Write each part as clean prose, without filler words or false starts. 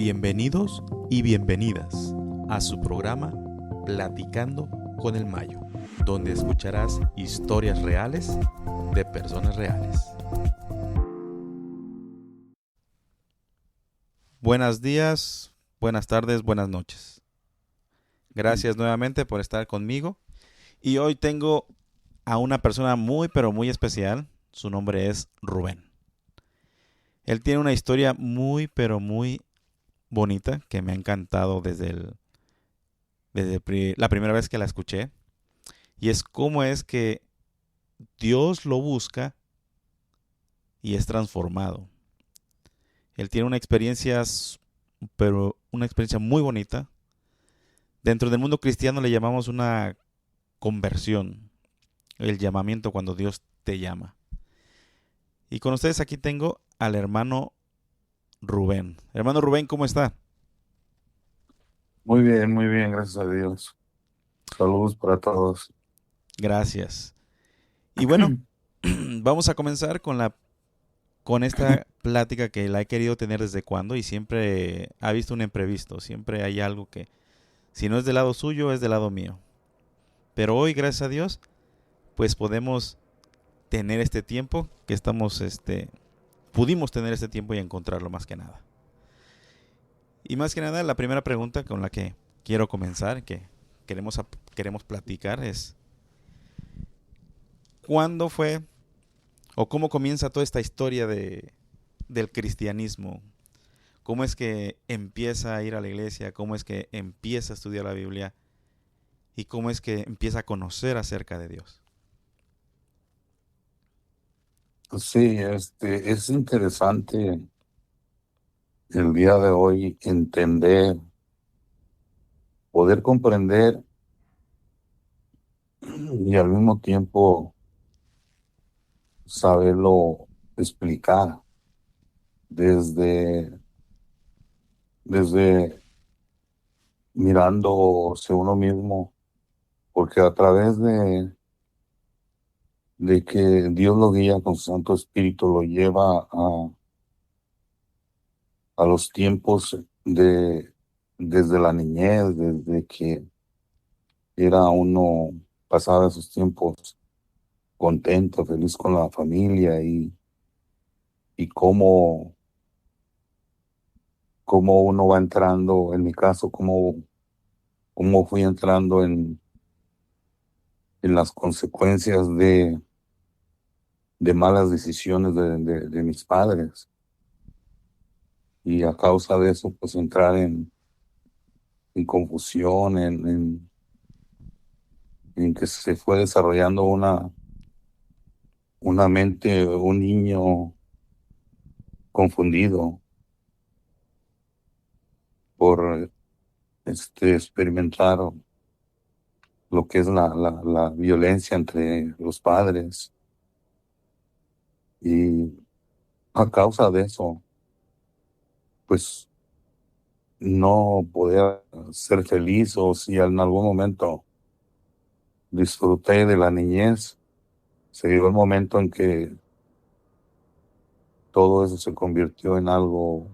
Bienvenidos y bienvenidas a su programa Platicando con el Mayo, donde escucharás historias reales de personas reales. Buenos días, buenas tardes, buenas noches. Gracias nuevamente por estar conmigo. Y hoy tengo a una persona muy pero muy especial. Su nombre es Rubén. Él tiene una historia muy pero muy bonita que me ha encantado desde la primera vez que la escuché. Y es cómo es que Dios lo busca y es transformado. Él tiene una experiencia muy bonita. Dentro del mundo cristiano le llamamos una conversión, el llamamiento cuando Dios te llama. Y con ustedes aquí tengo al hermano Rubén. Hermano Rubén, ¿cómo está? Muy bien, gracias a Dios. Saludos para todos. Gracias. Y bueno, vamos a comenzar con esta plática que la he querido tener desde cuando y siempre ha visto un imprevisto. Siempre hay algo que, si no es del lado suyo, es del lado mío. Pero hoy, gracias a Dios, pues podemos tener este tiempo que pudimos tener este tiempo y encontrarlo más que nada. Y más que nada, la primera pregunta con la que quiero comenzar, que queremos platicar es, ¿cuándo fue o cómo comienza toda esta historia del cristianismo? ¿Cómo es que empieza a ir a la iglesia? ¿Cómo es que empieza a estudiar la Biblia? ¿Y cómo es que empieza a conocer acerca de Dios? Sí, es interesante el día de hoy entender, poder comprender y al mismo tiempo saberlo explicar desde, desde mirándose uno mismo, porque a través de que Dios lo guía con su Santo Espíritu, lo lleva a los tiempos desde la niñez, desde que era uno, pasaba esos tiempos contento, feliz con la familia y cómo uno va entrando, en mi caso, cómo fui entrando en las consecuencias de malas decisiones de mis padres. Y a causa de eso, pues entrar en confusión, en que se fue desarrollando una mente, un niño confundido por experimentar lo que es la violencia entre los padres. Y a causa de eso, pues no podía ser feliz, o si en algún momento disfruté de la niñez, se llegó el momento en que todo eso se convirtió en algo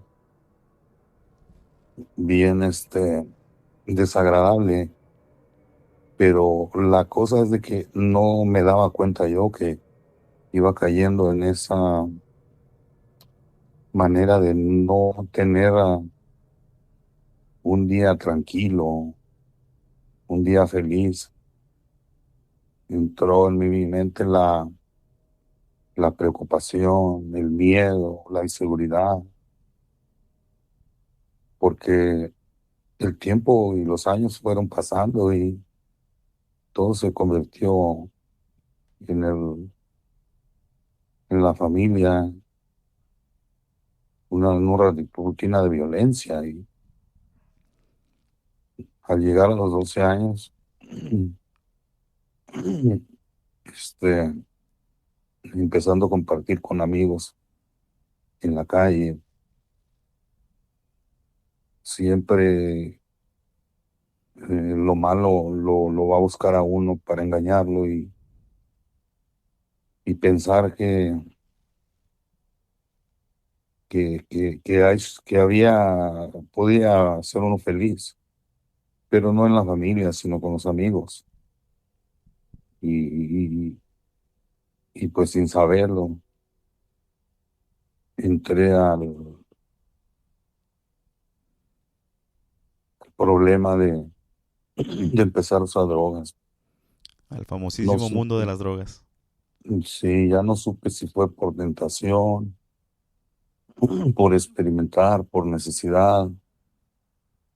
bien desagradable. Pero la cosa es de que no me daba cuenta yo que iba cayendo en esa manera de no tener un día tranquilo, un día feliz. Entró en mi mente la preocupación, el miedo, la inseguridad, porque el tiempo y los años fueron pasando y todo se convirtió en en la familia, una rutina de violencia. Y al llegar a los 12 años, este, empezando a compartir con amigos en la calle, siempre lo malo lo va a buscar a uno para engañarlo y pensar que podía ser uno feliz, pero no en la familia, sino con los amigos. Y pues sin saberlo, entré al problema de empezar a usar drogas. Al No famosísimo mundo de supe, las drogas. sí, ya no supe si fue por tentación, por experimentar, por necesidad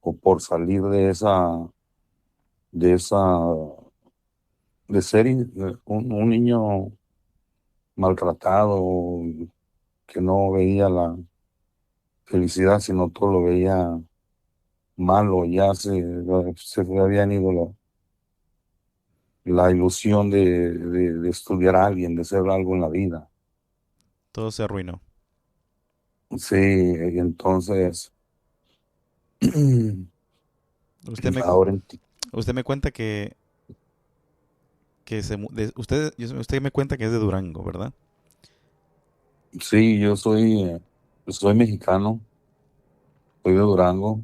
o por salir de esa, de ser un niño maltratado, que no veía la felicidad, sino todo lo veía malo, ya se le habían ido la ilusión de estudiar a alguien, de ser algo en la vida. Todo se arruinó. Sí, y entonces, Usted me, ahora usted me cuenta que usted me cuenta que es de Durango, ¿verdad? sí, soy mexicano, soy de Durango,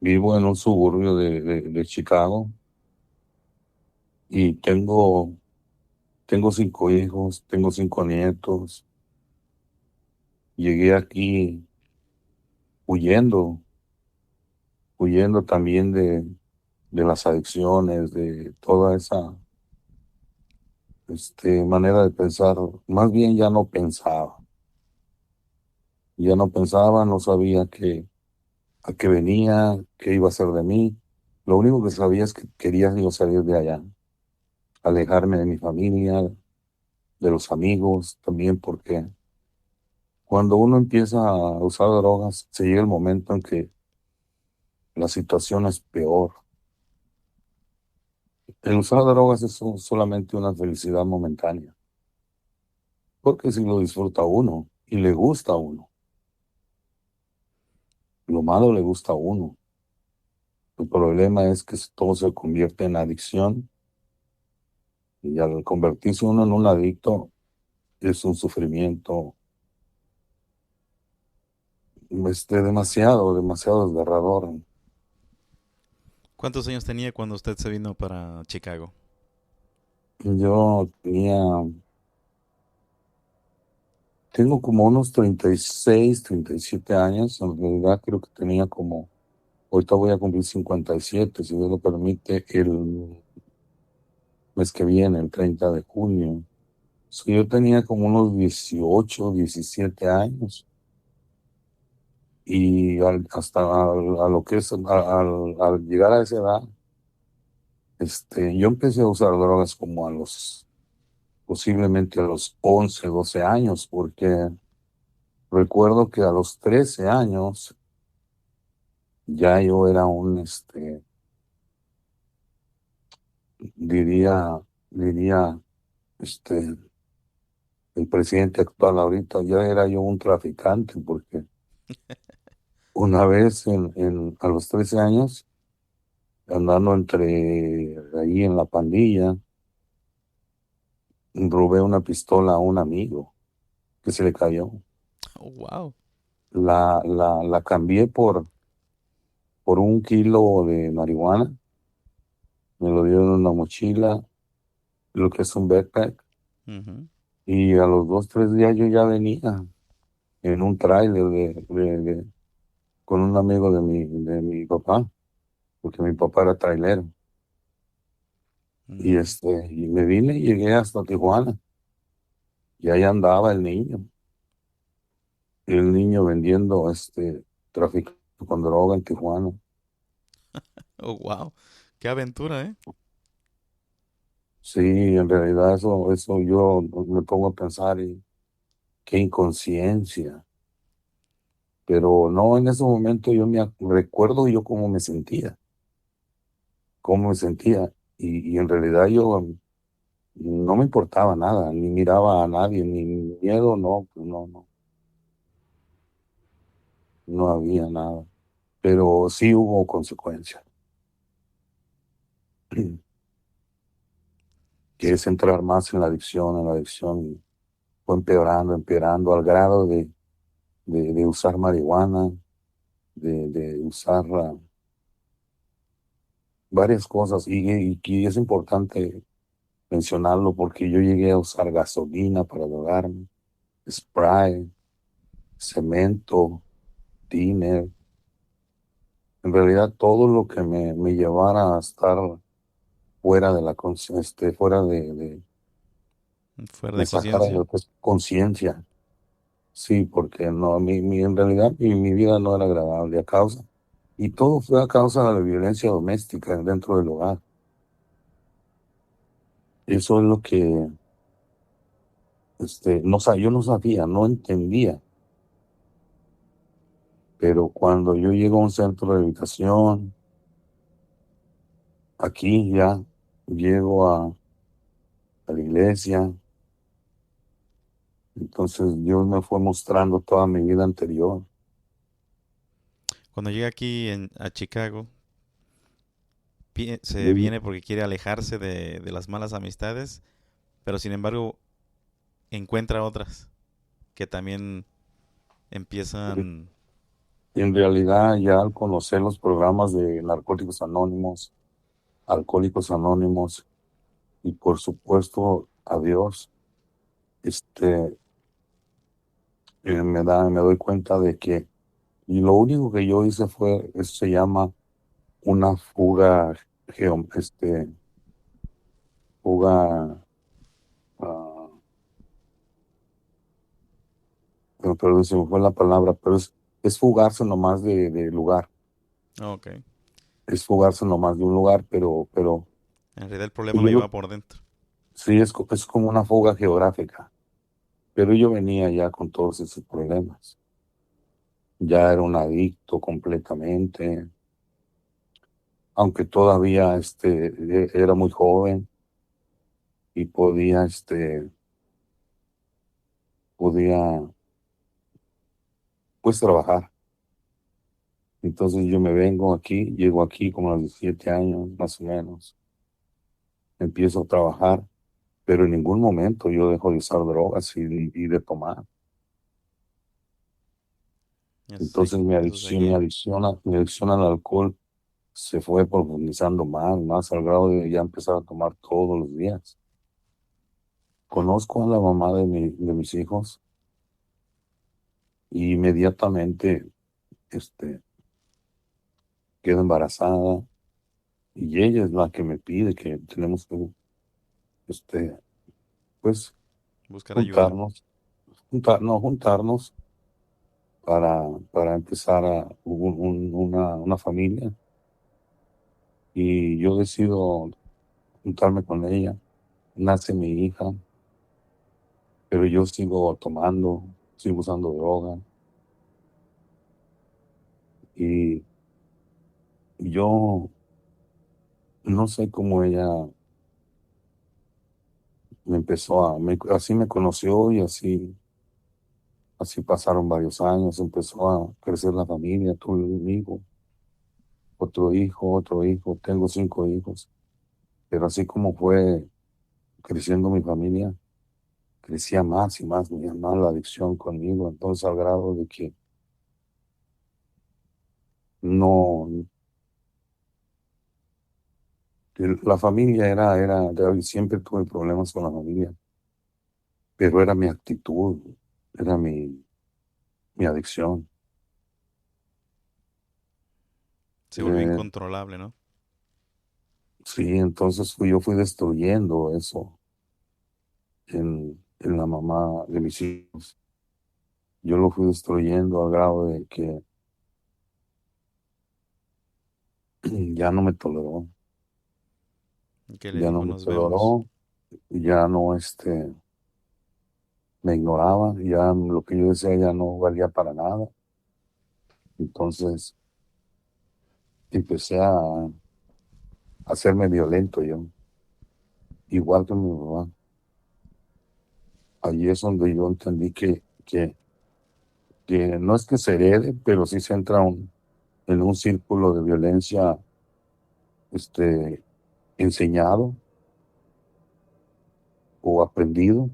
vivo en un suburbio de Chicago y tengo 5 hijos, tengo 5 nietos. Llegué aquí huyendo, huyendo también de las adicciones, de toda esa manera de pensar. Más bien ya no pensaba, no sabía a qué venía, qué iba a ser de mí. Lo único que sabía es que quería yo salir de allá, alejarme de mi familia, de los amigos también, porque cuando uno empieza a usar drogas, se llega el momento en que la situación es peor. El usar drogas es solamente una felicidad momentánea, porque si lo disfruta uno y le gusta a uno, lo malo le gusta a uno. El problema es que todo se convierte en adicción y al convertirse uno en un adicto es un sufrimiento demasiado desgarrador. ¿Cuántos años tenía cuando usted se vino para Chicago? Tengo como unos 36, 37 años, en realidad creo que ahorita voy a cumplir 57 si Dios lo permite, el mes que viene, el 30 de junio. So, yo tenía como unos 18, 17 años y a lo que es, al llegar a esa edad, yo empecé a usar drogas como posiblemente a los 11, 12 años, porque recuerdo que a los 13 años ya yo era diría, este, el presidente actual ahorita, ya era yo un traficante, porque una vez a los 13 años, andando ahí en la pandilla, robé una pistola a un amigo que se le cayó. Oh, wow. La cambié por 1 kilo de marihuana, me lo dio en una mochila, lo que es un backpack, Ujú. y a los 2, 3 días yo ya venía en un tráiler con un amigo de mi papá, porque mi papá era trailero. Mm. Y me vine y llegué hasta Tijuana, y ahí andaba el niño vendiendo, tráfico con droga en Tijuana. Oh, wow. Qué aventura, ¿eh? Sí, en realidad eso yo me pongo a pensar y qué inconsciencia. Pero no, en ese momento recuerdo yo cómo me sentía. Y en realidad yo no me importaba nada, ni miraba a nadie, ni miedo, no, pues no había nada. Pero sí hubo consecuencias, que Sí. es entrar más en la adicción, y fue empeorando, empeorando al grado de usar marihuana, de usar varias cosas. Y es importante mencionarlo porque yo llegué a usar gasolina para drogarme, spray, cemento, tiner, en realidad todo lo que me llevara a estar fuera de la fuera Fuera me de sacara de conciencia. lo que es conciencia. Sí, porque no, en realidad mi vida no era agradable a causa, y todo fue a causa de la violencia doméstica dentro del hogar. Eso es lo que, no, yo no sabía, no entendía, pero cuando yo llego a un centro de rehabilitación, aquí ya llego a la iglesia, entonces Dios me fue mostrando toda mi vida anterior. Cuando llega aquí a Chicago, se Y- viene porque quiere alejarse de las malas amistades, pero sin embargo encuentra otras que también empiezan... y en realidad ya al conocer los programas de Narcóticos Anónimos, Alcohólicos Anónimos y por supuesto a Dios, este, me doy cuenta de que, y lo único que yo hice fue, eso se llama una fuga, fuga, ah, perdón, se me fue la palabra, pero es fugarse nomás de lugar, Ok. es fugarse nomás de un lugar, pero En realidad el problema lo yo lleva lo, por dentro. sí, es como una fuga geográfica, pero yo venía ya con todos esos problemas. Ya era un adicto completamente, aunque todavía era muy joven y podía pues trabajar. Entonces yo me vengo aquí, llego aquí como a los 17 años, más o menos, empiezo a trabajar, pero en ningún momento yo dejo de usar drogas y de tomar. Entonces Eso seguía. mi adicción al alcohol se fue profundizando más al grado de ya empezar a tomar todos los días. Conozco a la mamá de mis hijos y inmediatamente este, quedo embarazada, y ella es la que me pide que tenemos que este, pues Buscar ayuda. juntarnos, no juntarnos para empezar una familia, y yo decido juntarme con ella. Nace mi hija, pero yo sigo tomando, sigo usando droga, y yo no sé cómo ella así me conoció, y así pasaron varios años, empezó a crecer la familia, tuve un hijo, otro hijo, tengo 5 hijos, pero así como fue creciendo mi familia, crecía más y más la adicción conmigo, entonces al grado de que no, que la familia siempre tuve problemas con la familia, pero era mi actitud, era mi adicción. Se volvió Eh, incontrolable, ¿no? sí, entonces yo fui destruyendo eso en la mamá de mis hijos. Yo lo fui destruyendo al grado de que ya no me toleró, Y que le ya no dijo, me nos vemos. toleró, ya no, me ignoraba, ya lo que yo decía ya no valía para nada. Entonces empecé a hacerme violento yo, igual que mi mamá. Allí es donde yo entendí que no es que se herede, pero sí se entra en un círculo de violencia, este, enseñado o aprendido,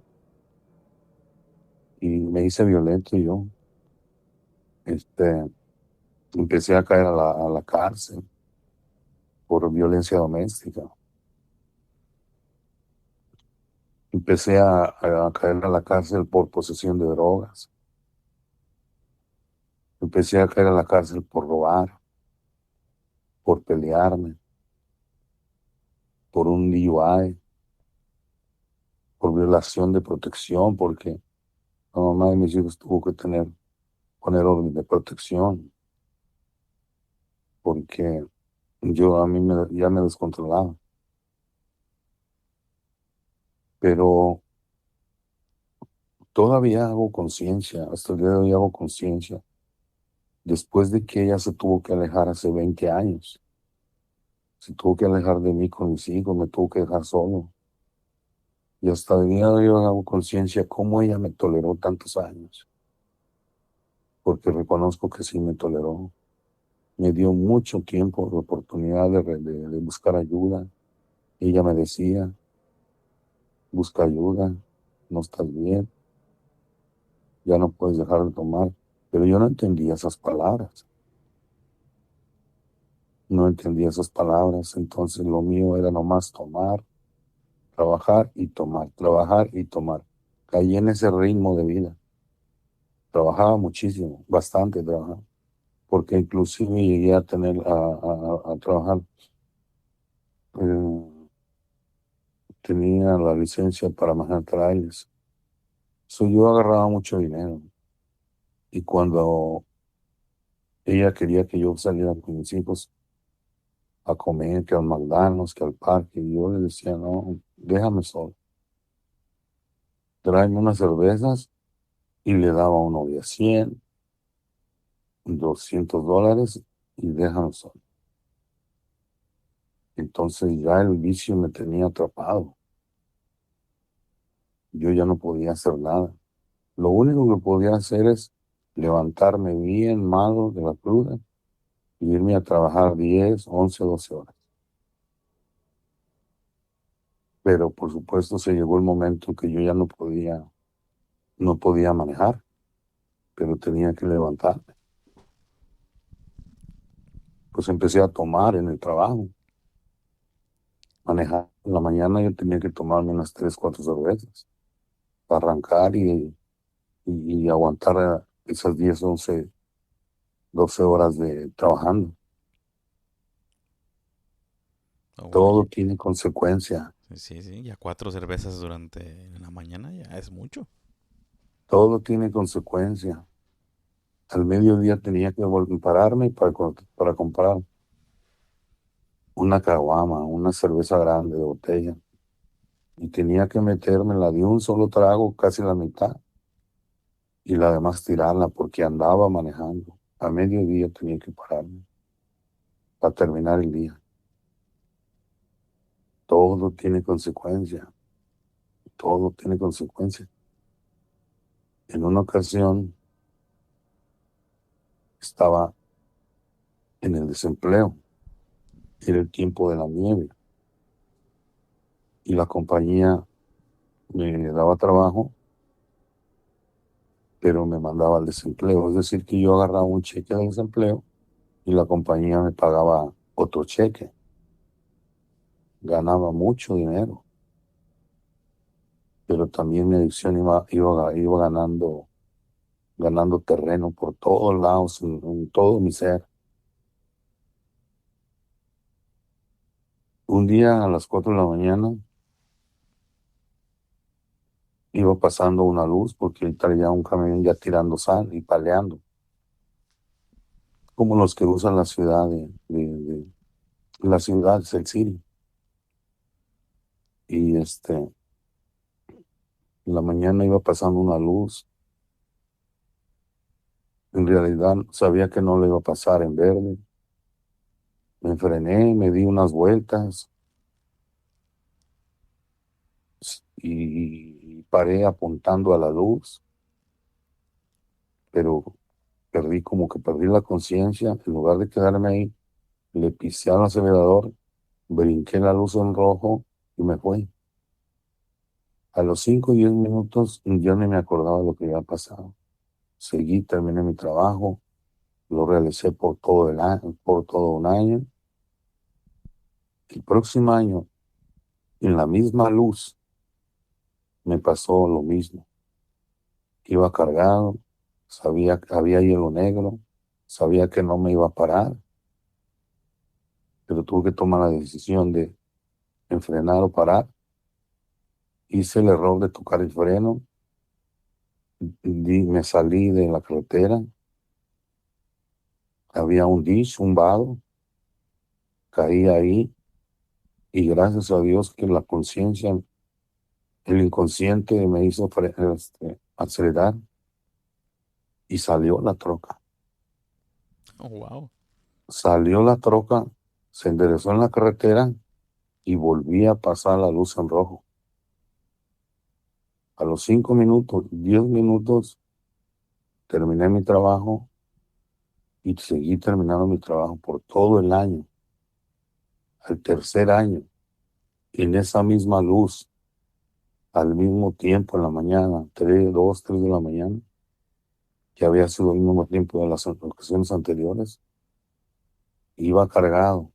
y me hice violento yo. Este, empecé a caer a la cárcel por violencia doméstica. Empecé a caer a la cárcel por posesión de drogas. Empecé a caer a la cárcel por robar, por pelearme, por un DUI, por violación de protección, porque la mamá de mis hijos tuvo que poner orden de protección, porque ya me descontrolaba. Pero todavía hago conciencia, hasta el día de hoy hago conciencia, después de que ella se tuvo que alejar hace 20 años. Se tuvo que alejar de mí con mis hijos, me tuvo que dejar solo. Y hasta el día de hoy yo hago conciencia cómo ella me toleró tantos años, porque reconozco que sí me toleró. Me dio mucho tiempo, de oportunidad de buscar ayuda. Ella me decía, busca ayuda, no estás bien, ya no puedes dejar de tomar. Pero yo no entendía esas palabras, no entendía esas palabras. Entonces lo mío era nomás tomar, trabajar y tomar, trabajar y tomar. Caí en ese ritmo de vida. Trabajaba muchísimo, bastante trabajaba, porque inclusive llegué a a trabajar, eh, tenía la licencia para manejar trailers. So, yo agarraba mucho dinero y cuando ella quería que yo saliera con mis hijos a comer, que al McDonald's, que al parque, y yo le decía, no, déjame solo, tráeme unas cervezas y le daba a uno de 100, $200 y déjame solo. Entonces ya el vicio me tenía atrapado. Yo ya no podía hacer nada. Lo único que podía hacer es levantarme bien malo de la cruda y irme a trabajar 10, 11, 12 horas. Pero por supuesto se llegó el momento en que yo ya no podía manejar, pero tenía que levantarme. Pues empecé a tomar en el trabajo. Manejar en la mañana yo tenía que tomarme unas 3, 4 cervezas para arrancar y aguantar esas 10, 11, 12 horas de trabajando. Oh, Todo tiene consecuencia. sí, sí, ya 4 cervezas durante la mañana ya es mucho. Todo tiene consecuencia. Al mediodía tenía que pararme para comprar una caguama, una cerveza grande de botella. Y tenía que metérmela de un solo trago, casi la mitad, y la demás tirarla porque andaba manejando. A mediodía tenía que pararme para terminar el día. Todo tiene consecuencia. Todo tiene consecuencia. En una ocasión estaba en el desempleo. Era el tiempo de la nieve y la compañía me daba trabajo, pero me mandaba al desempleo. Es decir, que yo agarraba un cheque de desempleo y la compañía me pagaba otro cheque. Ganaba mucho dinero, pero también mi adicción iba ganando terreno por todos lados, en todo mi ser. Un día a las 4 de la mañana iba pasando una luz porque él traía un camión ya tirando sal y paleando, como los que usan la ciudad la ciudad, es el City. Y en la mañana iba pasando una luz. En realidad sabía que no le iba a pasar en verde. Me frené, me di unas vueltas y paré apuntando a la luz, pero perdí la conciencia. En lugar de quedarme ahí, le pisé al acelerador, brinqué la luz en rojo y me fui. A los 5 o 10 minutos yo ni me acordaba de lo que había pasado. Seguí, terminé mi trabajo, Lo realicé por todo el año, por todo un año. El próximo año, en la misma luz, me pasó lo mismo. Iba cargado, sabía que había hielo negro, sabía que no me iba a parar, pero tuve que tomar la decisión de frenar o parar. Hice el error de tocar el freno, me salí de la carretera, había un dish, un vado, caí ahí y gracias a Dios que la conciencia, el inconsciente me hizo acelerar y salió la troca. Oh, wow. Salió la troca, se enderezó en la carretera y volví a pasar la luz en rojo. A los 5 minutos, 10 minutos, terminé mi trabajo y seguí terminando mi trabajo por todo el año. Al tercer año, en esa misma luz, al mismo tiempo en la mañana, 3 de la mañana, que había sido el mismo tiempo de las ocasiones anteriores, iba cargado.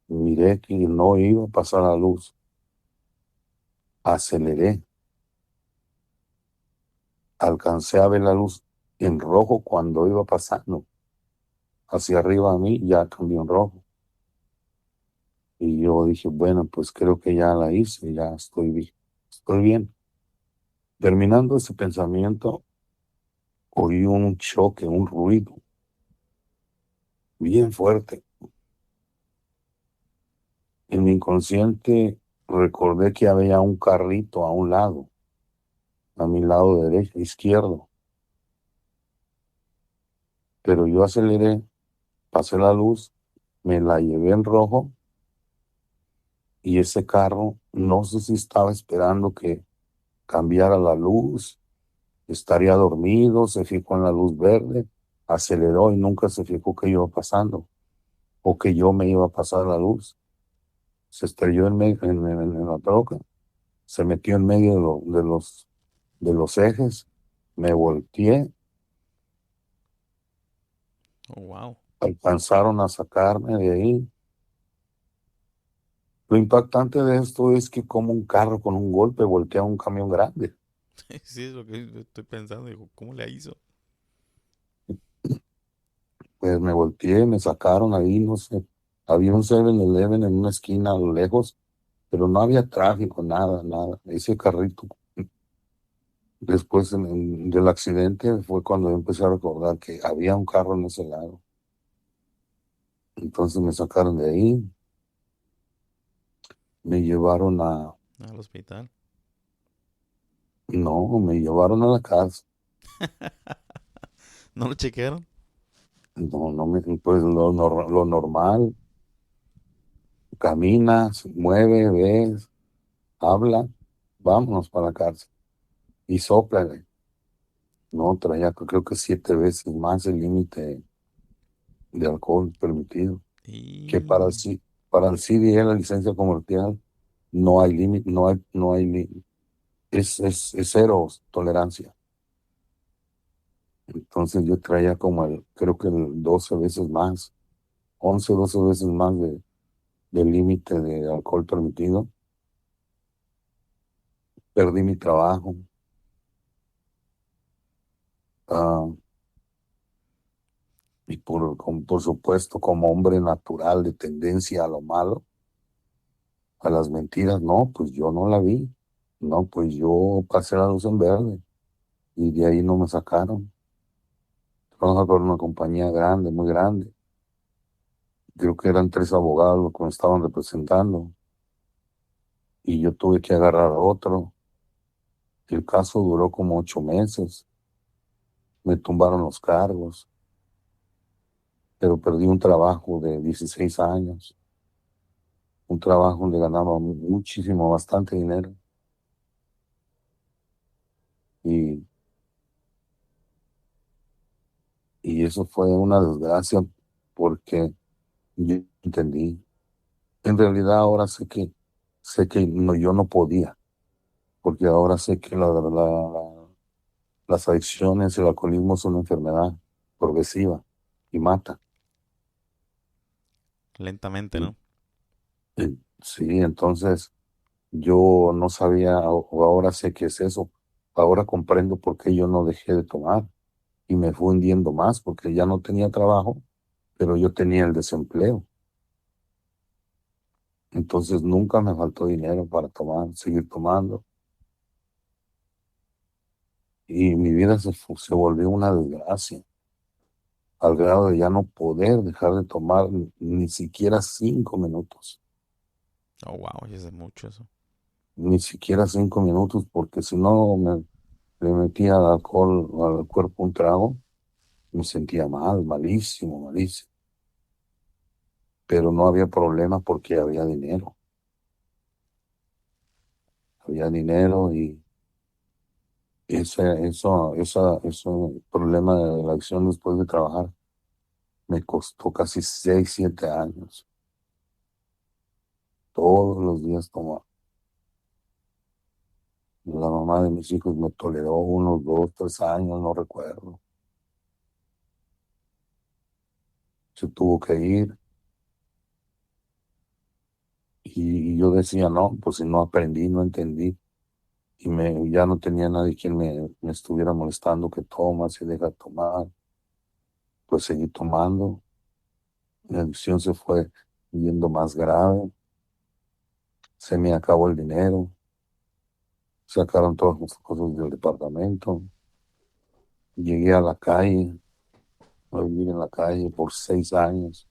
Miré que no iba a pasar la luz. Aceleré. Alcancé a ver la luz en rojo cuando iba pasando. Hacia arriba a mí ya cambió en rojo. Y yo dije, bueno, pues creo que ya la hice, ya estoy bien. Estoy bien. Terminando ese pensamiento, oí un choque, un ruido bien fuerte. En mi inconsciente recordé que había un carrito a un lado, a mi lado derecho, izquierdo. Pero yo aceleré, pasé la luz, me la llevé en rojo y ese carro, no sé si estaba esperando que cambiara la luz, estaría dormido, se fijó en la luz verde, aceleró y nunca se fijó que iba pasando o que yo me iba a pasar la luz. Se estrelló en la troca, se metió en medio de los ejes, me volteé, Oh, wow. alcanzaron a sacarme de ahí. Lo impactante de esto es que como un carro con un golpe voltea a un camión grande. Sí, es lo que estoy pensando. Digo, ¿cómo le hizo? Pues me volteé, me sacaron ahí, no sé. Había un 7-Eleven en una esquina a lo lejos, pero no había tráfico, nada, nada. Ese carrito. Después del accidente fue cuando empecé a recordar que había un carro en ese lado. Entonces me sacaron de ahí, me llevaron Al hospital. no, me llevaron a la casa. ¿No lo chequearon? No, no me, pues lo normal, camina, se mueve, ves, habla, vámonos para la cárcel. Y sóplale. No, traía creo que 7 veces más el límite de alcohol permitido. Que para el, Y... para el CDL, la licencia comercial, no hay límite, es cero tolerancia. Entonces yo traía como creo que el 12 veces más, 11 12 veces más del límite de alcohol permitido. Perdí mi trabajo. ah, y por supuesto, como hombre natural de tendencia a lo malo, a las mentiras, no, pues yo no la vi. No, pues yo pasé la luz en verde y de ahí no me sacaron. Trabajo por una compañía grande, muy grande. Creo que eran 3 abogados los que me estaban representando y yo tuve que agarrar otro. El caso duró como 8 meses. Me tumbaron los cargos, pero perdí un trabajo de 16 años. Un trabajo donde ganaba muchísimo, bastante dinero. Y, y eso fue una desgracia porque yo entendí. En realidad ahora sé que no, yo no podía, porque ahora sé que las adicciones y el alcoholismo son una enfermedad progresiva y mata. Lentamente, En- ¿no? Sí, entonces yo no sabía, o ahora sé qué es eso. Ahora comprendo por qué yo no dejé de tomar y me fui hundiendo más porque ya no tenía trabajo, pero yo tenía el desempleo. Entonces nunca me faltó dinero para tomar, seguir tomando. Y mi vida se volvió una desgracia, al grado de ya no poder dejar de tomar ni siquiera 5 minutos, Oh, wow, ya es mucho eso. ni siquiera 5 minutos, porque si no me le metía al alcohol al cuerpo un trago, me sentía mal, malísimo, malísimo. Pero no había problema porque había dinero y ese problema de la adicción después de trabajar me costó casi 6, 7 años. Todos los días tomaba. La mamá de mis hijos me toleró unos 2, 3 años, no recuerdo. Se tuvo que ir y yo decía, no, pues si no aprendí, no entendí. Ya no tenía nadie quien me estuviera molestando que toma, se deja tomar. Pues seguí tomando. La adicción se fue yendo más grave. Se me acabó el dinero. Sacaron todas las cosas del departamento. Llegué a la calle, a vivir en la calle por 6 años.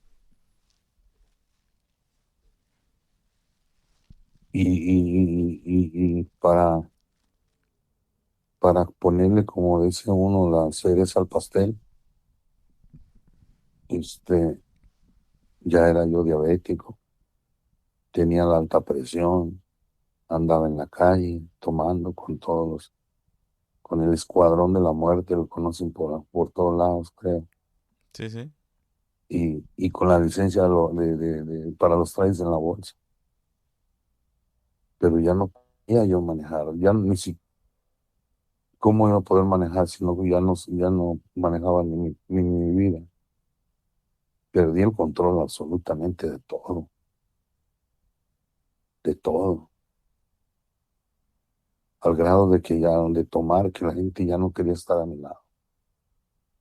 Y para ponerle, como dice uno, la cereza al pastel, este, ya era yo diabético, tenía la alta presión, andaba en la calle tomando con el escuadrón de la muerte, lo conocen por todos lados, creo, Sí, sí. y con la licencia para los trajes en la bolsa, pero ya no podía yo manejar, ya ni si cómo iba a poder manejar si no, ya no manejaba ni mi vida. Perdí el control absolutamente de todo, al grado de que ya de tomar, que la gente ya no quería estar a mi lado,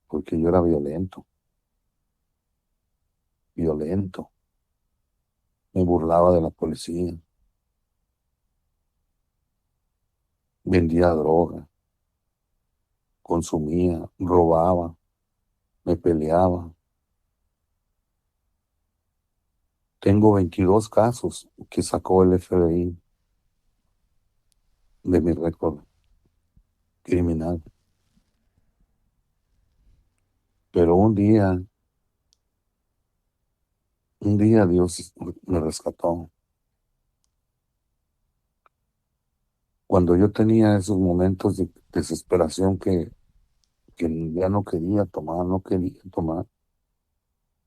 porque yo era violento, violento, me burlaba de la policía, vendía droga, consumía, robaba, me peleaba. Tengo 22 casos que sacó el FBI de mi récord criminal, pero un día Dios me rescató. Cuando yo tenía esos momentos de desesperación que ya no quería tomar, no quería tomar,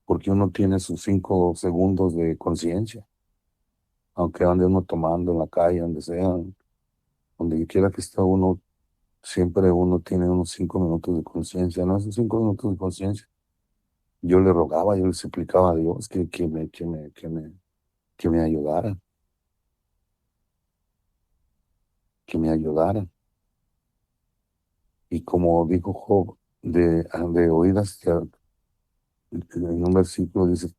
porque uno tiene sus 5 segundos de conciencia, aunque ande uno tomando en la calle, donde sea, donde quiera que esté uno, siempre uno tiene unos 5 minutos de conciencia, ¿no? Esos 5 minutos de conciencia, yo le rogaba, yo le suplicaba a Dios que me ayudara, que me ayudara. Y como dijo Job, de oídas, en un versículo dice,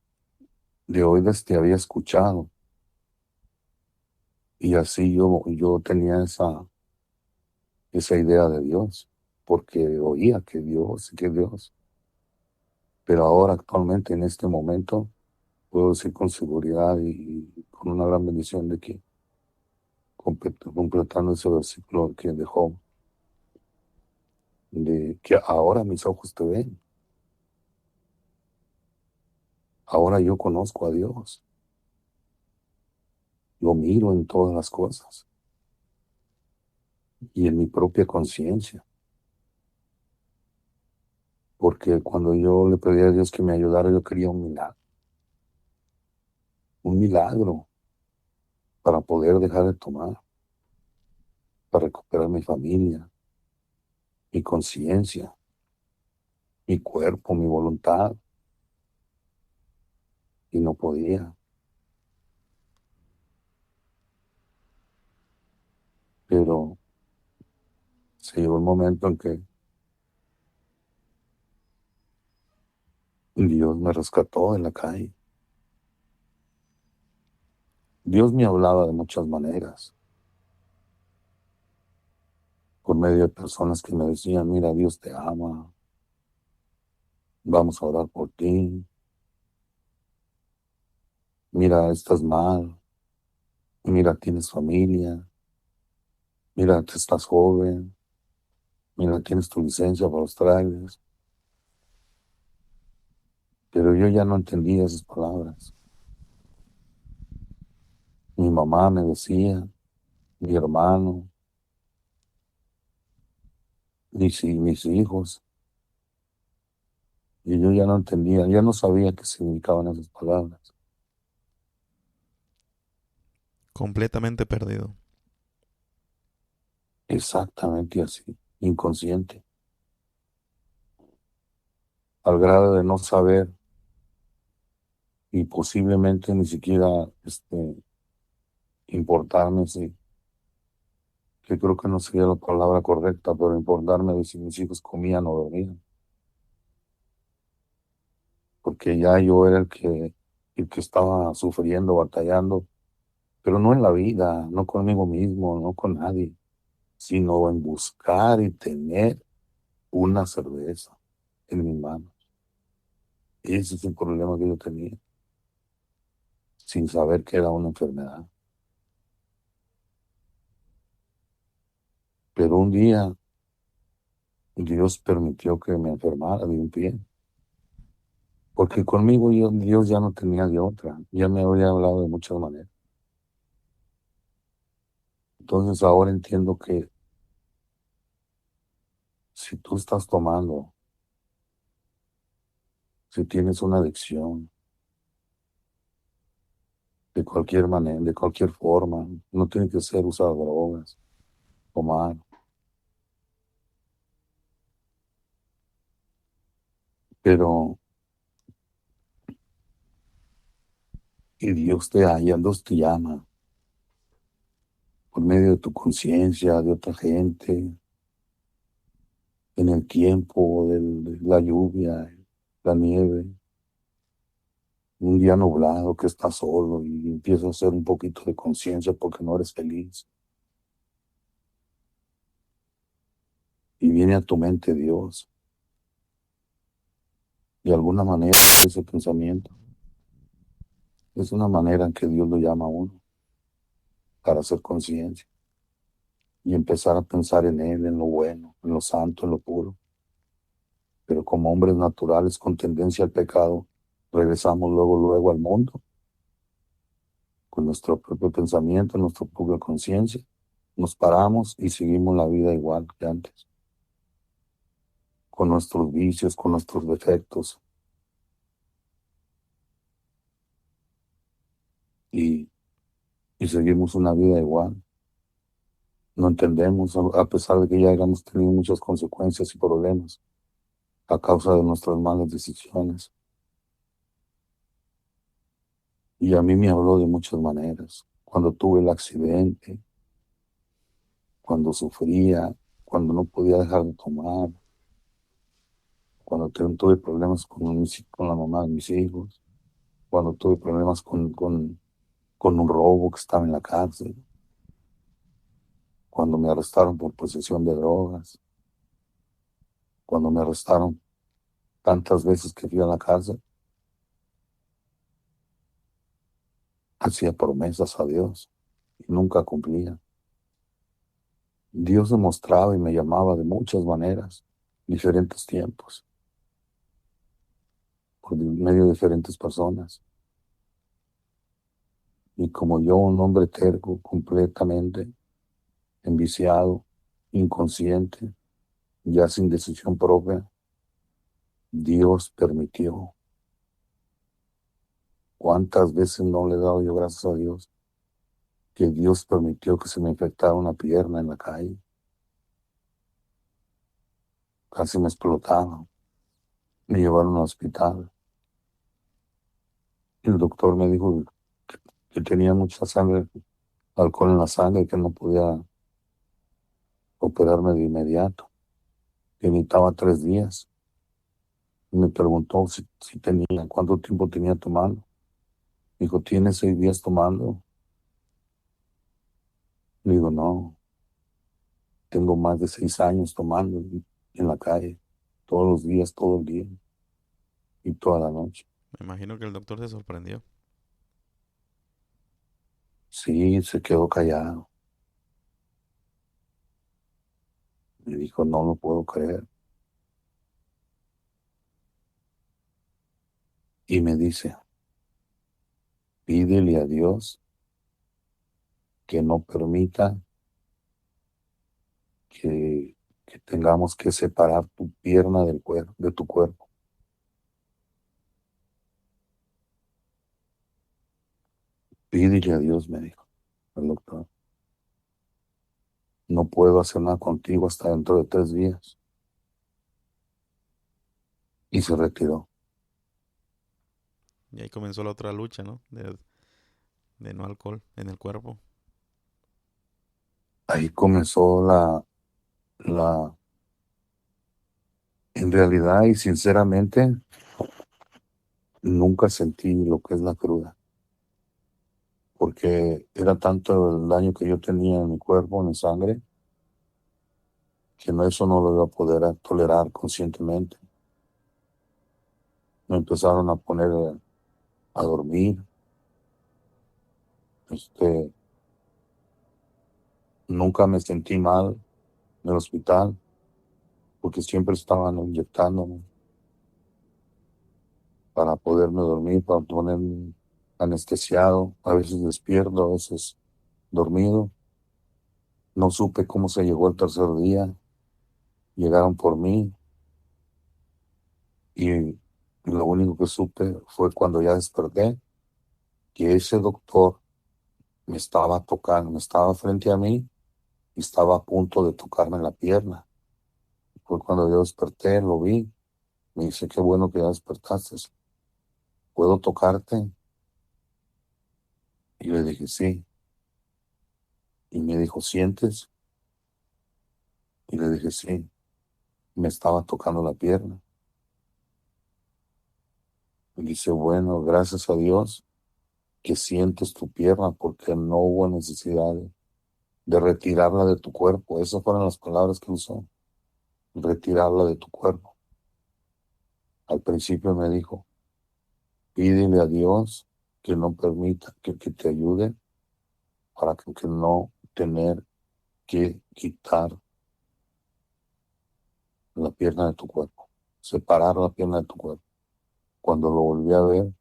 de oídas te había escuchado. Y así yo tenía esa idea de Dios, porque oía que Dios. Pero ahora actualmente, en este momento, puedo decir con seguridad y con una gran bendición de que completando ese versículo que dejó, de que ahora mis ojos te ven, ahora yo conozco a Dios, lo miro en todas las cosas y en mi propia conciencia, porque cuando yo le pedí a Dios que me ayudara, yo quería un milagro para poder dejar de tomar, para recuperar mi familia, mi conciencia. mi cuerpo, mi voluntad, y no podía. Pero se llegó un momento en que Dios me rescató de la calle. Dios me hablaba de muchas maneras, por medio de personas que me decían, mira, Dios te ama, vamos a orar por ti, mira, estás mal, mira, tienes familia, mira, te estás joven, mira, tienes tu licencia para los trailers. Pero yo ya no entendía esas palabras. Mi mamá me decía, mi hermano, mis hijos, y yo ya no entendía, ya no sabía qué significaban esas palabras. Completamente perdido. Exactamente así, inconsciente, al grado de no saber y posiblemente ni siquiera importarme si, que creo que no sería la palabra correcta, pero importarme de si mis hijos comían o dormían, porque ya yo era el que estaba sufriendo, batallando, pero no en la vida, no conmigo mismo, no con nadie, sino en buscar y tener una cerveza en mi mano. Ese es el problema que yo tenía, sin saber que era una enfermedad. Pero un día Dios permitió que me enfermara de un pie, porque conmigo Dios ya no tenía de otra, ya me había hablado de muchas maneras. Entonces ahora entiendo que si tú estás tomando, si tienes una adicción, de cualquier manera, de cualquier forma, no tiene que ser usar drogas, tomar, pero y Dios te halla, Dios te llama por medio de tu conciencia, de otra gente, en el tiempo de la lluvia, la nieve, un día nublado que estás solo y empiezas a hacer un poquito de conciencia porque no eres feliz. Y viene a tu mente Dios. De alguna manera ese pensamiento es una manera en que Dios lo llama a uno para hacer conciencia y empezar a pensar en Él, en lo bueno, en lo santo, en lo puro. Pero como hombres naturales con tendencia al pecado, regresamos luego al mundo con nuestro propio pensamiento, nuestra propia conciencia. Nos paramos y seguimos la vida igual que antes, con nuestros vicios, con nuestros defectos, y, y seguimos una vida igual. No entendemos, a pesar de que ya hayamos tenido muchas consecuencias y problemas a causa de nuestras malas decisiones. Y a mí me habló de muchas maneras. Cuando tuve el accidente, cuando sufría, cuando no podía dejar de tomar, cuando tuve problemas con la mamá de mis hijos, cuando tuve problemas con un robo que estaba en la cárcel, cuando me arrestaron por posesión de drogas, cuando me arrestaron tantas veces que fui a la cárcel, hacía promesas a Dios y nunca cumplía. Dios se mostraba y me llamaba de muchas maneras, diferentes tiempos, por medio de diferentes personas. Y como yo, un hombre terco, completamente enviciado, inconsciente, ya sin decisión propia, Dios permitió. ¿Cuántas veces no le he dado yo gracias a Dios que Dios permitió que se me infectara una pierna en la calle? Casi me explotaba. Me llevaron al hospital. El doctor me dijo que tenía mucha sangre, alcohol en la sangre, que no podía operarme de inmediato, que necesitaba 3 días. Me preguntó si tenía, cuánto tiempo tenía tomando. Dijo, ¿tiene 6 días tomando? Le digo, no, tengo más de 6 años tomando en la calle, todos los días, todo el día y toda la noche. Me imagino que el doctor se sorprendió. Sí, se quedó callado. Me dijo, no lo puedo creer. Y me dice, pídele a Dios que no permita que, que tengamos que separar tu pierna del cuerpo, de tu cuerpo. Pídele a Dios, me dijo el doctor. No puedo hacer nada contigo hasta dentro de 3 días. Y se retiró. Y ahí comenzó la otra lucha, ¿no? De no alcohol en el cuerpo. Ahí comenzó la, en realidad y sinceramente, nunca sentí lo que es la cruda, porque era tanto el daño que yo tenía en mi cuerpo, en mi sangre, que no, eso no lo iba a poder tolerar conscientemente. Me empezaron a poner a dormir, este, nunca me sentí mal en el hospital, porque siempre estaban inyectándome para poderme dormir, para ponerme anestesiado, a veces despierto, a veces dormido. No supe cómo se llegó el tercer día, llegaron por mí y lo único que supe fue cuando ya desperté que ese doctor me estaba tocando, me estaba frente a mí y estaba a punto de tocarme la pierna. Fue cuando yo desperté, lo vi, me dice, qué bueno que ya despertaste, ¿puedo tocarte? Y le dije, sí. Y me dijo, ¿sientes? Y le dije, sí. Me estaba tocando la pierna. Y dice, bueno, gracias a Dios que sientes tu pierna porque no hubo necesidad de retirarla de tu cuerpo. Esas fueron las palabras que usó, retirarla de tu cuerpo. Al principio me dijo, pídele a Dios que no permita que te ayude para que no tener que quitar la pierna de tu cuerpo, separar la pierna de tu cuerpo. Cuando lo volví a ver,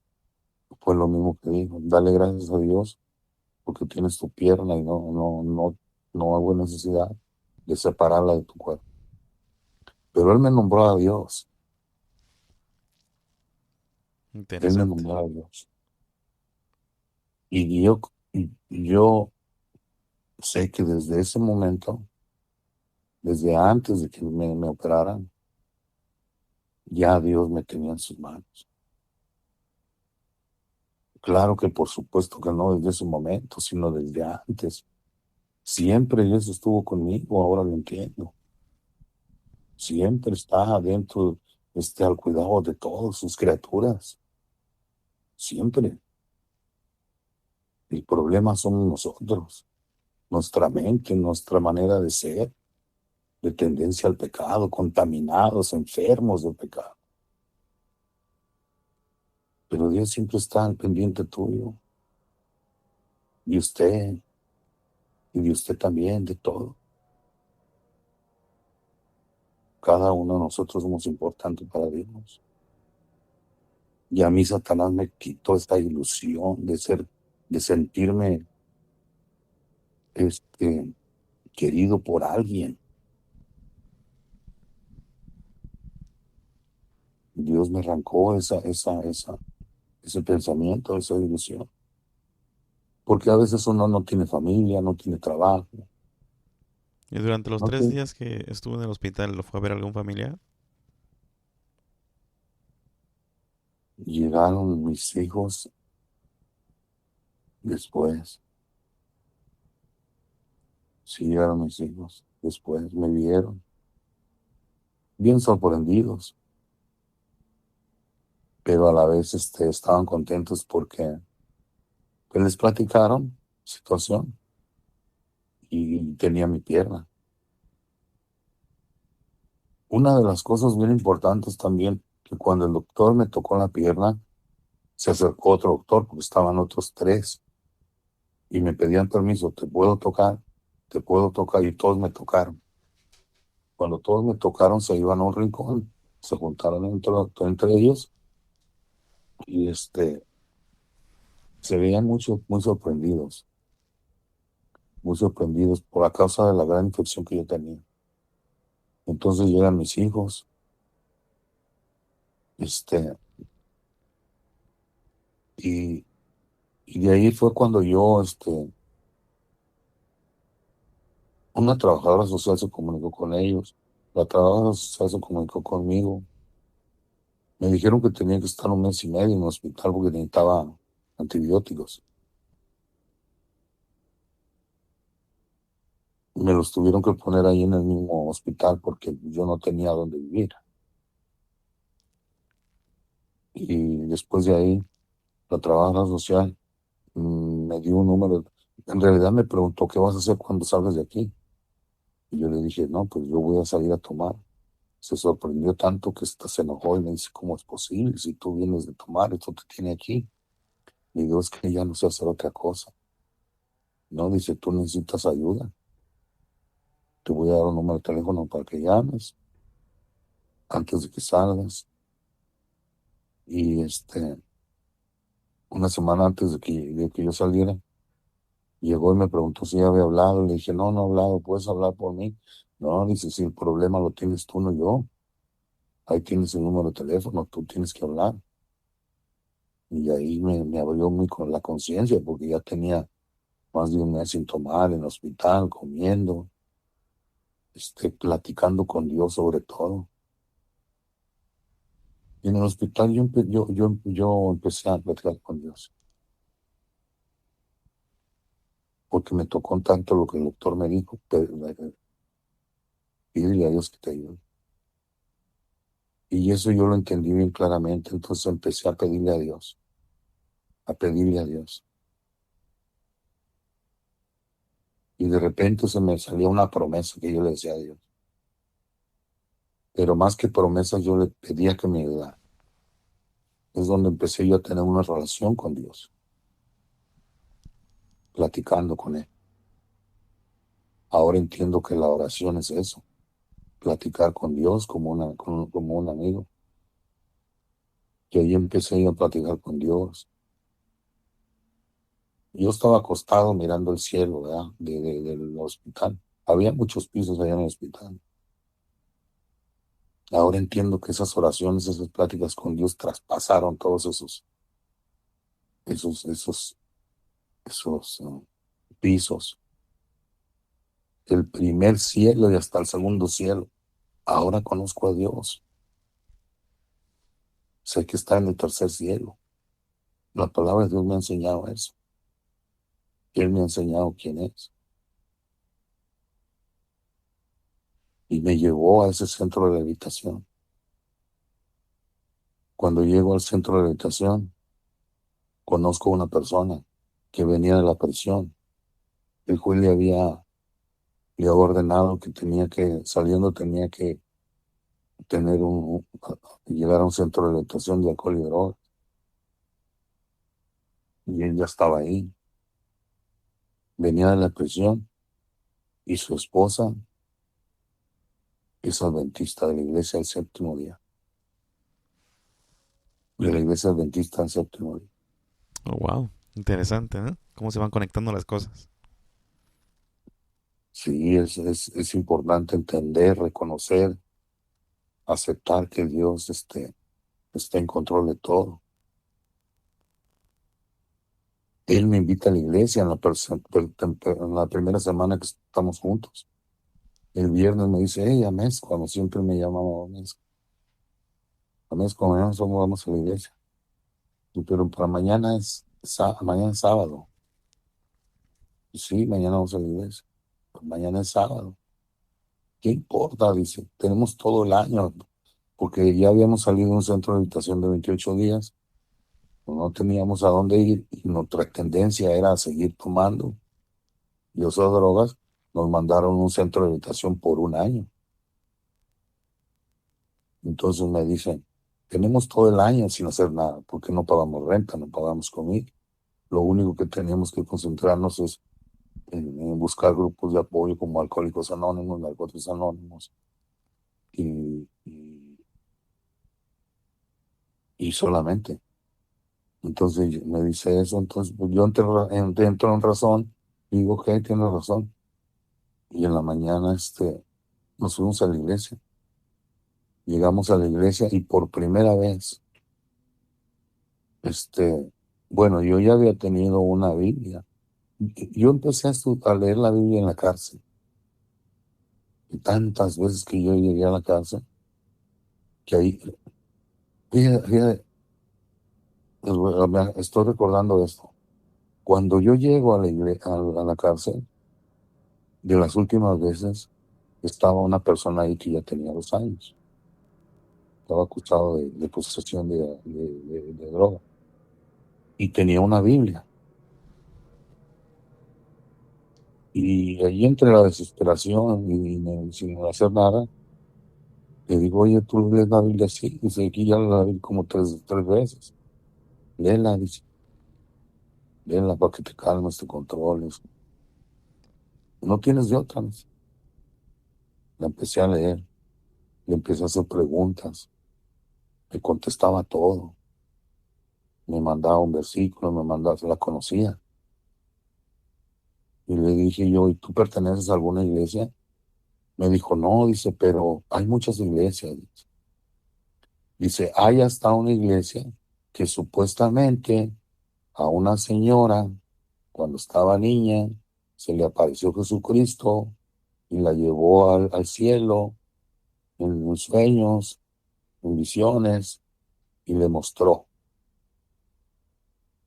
fue lo mismo que dijo, dale gracias a Dios porque tienes tu pierna y no hubo necesidad de separarla de tu cuerpo. Pero él me nombró a Dios, él me Interesante. nombró a Dios. Y yo sé que desde ese momento, desde antes de que me operaran, ya Dios me tenía en sus manos. Claro que por supuesto que no desde ese momento, sino desde antes. Siempre Dios estuvo conmigo, ahora lo entiendo. Siempre está adentro, al cuidado de todas sus criaturas. Siempre. El problema somos nosotros, nuestra mente, nuestra manera de ser, de tendencia al pecado, contaminados, enfermos del pecado. Pero Dios siempre está al pendiente tuyo, y usted, y de usted también, de todo. Cada uno de nosotros somos importantes para Dios. Y a mí Satanás me quitó esta ilusión de sentirme este, querido por alguien. Dios me arrancó ese pensamiento, esa ilusión. Porque a veces uno no tiene familia, no tiene trabajo, Y durante los no tres tiene, días que estuvo en el hospital, ¿lo fue a ver algún familiar? Llegaron mis hijos después. Sí, llegaron mis hijos después. Me vieron bien sorprendidos, pero a la vez estaban contentos porque pues, les platicaron situación y tenía mi pierna. Una de las cosas bien importantes también, que cuando el doctor me tocó la pierna, se acercó otro doctor, porque estaban otros tres, y me pedían permiso, te puedo tocar, y todos me tocaron. Cuando todos me tocaron, se iban a un rincón, se juntaron entre ellos, y se veían muy sorprendidos por la causa de la gran infección que yo tenía. Entonces llegan mis hijos, este, y, y de ahí fue cuando una trabajadora social se comunicó con ellos, la trabajadora social se comunicó conmigo, me dijeron que tenía que estar un mes y medio en el hospital porque necesitaba antibióticos. Me los tuvieron que poner ahí en el mismo hospital porque yo no tenía dónde vivir. Y después de ahí, la trabajadora social me dio un número. En realidad me preguntó, ¿qué vas a hacer cuando salgas de aquí? Y yo le dije, no, pues yo voy a salir a tomar. Se sorprendió tanto que hasta se enojó y me dice, ¿cómo es posible? Si tú vienes de tomar, esto te tiene aquí. Y digo, es que ya no sé hacer otra cosa. No, dice, tú necesitas ayuda. Te voy a dar un número de teléfono para que llames antes de que salgas. Y una semana antes de que yo saliera, llegó y me preguntó si ya había hablado. Le dije, no, no he hablado, ¿puedes hablar por mí? No, dice, si el problema lo tienes tú, no yo. Ahí tienes el número de teléfono, tú tienes que hablar. Y ahí me abrió con la conciencia porque ya tenía más de un mes sin tomar en el hospital, comiendo, platicando con Dios sobre todo. Y en el hospital yo empecé a platicar con Dios, porque me tocó tanto lo que el doctor me dijo, pídele a Dios que te ayude. Y eso yo lo entendí bien claramente, entonces empecé a pedirle a Dios, a pedirle a Dios. Y de repente se me salía una promesa que yo le decía a Dios. Pero más que promesas, yo le pedía que me ayudara. Es donde empecé yo a tener una relación con Dios, platicando con Él. Ahora entiendo que la oración es eso, platicar con Dios como un amigo. Y ahí empecé yo a platicar con Dios. Yo estaba acostado mirando el cielo, ¿verdad? Del hospital. Había muchos pisos allá en el hospital. Ahora entiendo que esas oraciones, esas pláticas con Dios traspasaron todos esos, esos, esos pisos. El primer cielo y hasta el segundo cielo. Ahora conozco a Dios. Sé que está en el tercer cielo. La palabra de Dios me ha enseñado eso. Él me ha enseñado quién es. Y me llevó a ese centro de habitación. Cuando llego al centro de habitación, conozco a una persona que venía de la prisión. El juez le había ordenado que saliendo tenía que llegar a un centro de habitación de alcohol y drogas. Y él ya estaba ahí. Venía de la prisión y su esposa es adventista de la iglesia del séptimo día. De la iglesia adventista del séptimo día. Oh, wow. Interesante, ¿eh? Cómo se van conectando las cosas. Sí, es importante entender, reconocer, aceptar que Dios está en control de todo. Él me invita a la iglesia en la primera semana que estamos juntos. El viernes me dice, hey, Amés, cuando siempre me llamaba Amés. Amés, cuando vamos a la iglesia. Pero para mañana mañana es sábado. Sí, mañana vamos a la iglesia. Pero mañana es sábado. ¿Qué importa? Dice, tenemos todo el año, porque ya habíamos salido de un centro de habitación de 28 días, pues no teníamos a dónde ir y nuestra tendencia era a seguir tomando y usar drogas. Nos mandaron a un centro de habitación por un año. Entonces me dicen, tenemos todo el año sin hacer nada, porque no pagamos renta, no pagamos comida. Lo único que teníamos que concentrarnos es en buscar grupos de apoyo como Alcohólicos Anónimos, Narcóticos Anónimos y, y, y solamente. Entonces me dice eso, entonces pues, yo entro en razón y digo, ok, tiene razón. Y en la mañana nos fuimos a la iglesia. Llegamos a la iglesia y por primera vez, bueno, yo ya había tenido una Biblia. Yo empecé a leer la Biblia en la cárcel. Y tantas veces que yo llegué a la cárcel, que ahí, fíjate, estoy recordando esto. Cuando yo llego a a la cárcel, de las últimas veces, estaba una persona ahí que ya tenía 2 años. Estaba acusado de posesión de droga. Y tenía una Biblia. Y ahí entre la desesperación sin hacer nada, le digo, oye, ¿tú lees la Biblia así? Dice, aquí ya la vi como tres veces. Léela, dice, léela para que te calmes, te controles. No tienes de otra, dice. La empecé a leer, le empecé a hacer preguntas, me contestaba todo, me mandaba un versículo, se la conocía. Y le dije yo, ¿y tú perteneces a alguna iglesia? Me dijo, no, dice, pero hay muchas iglesias. Dice, hay hasta una iglesia que supuestamente a una señora, cuando estaba niña, se le apareció Jesucristo y la llevó al cielo en sueños, en visiones, y le mostró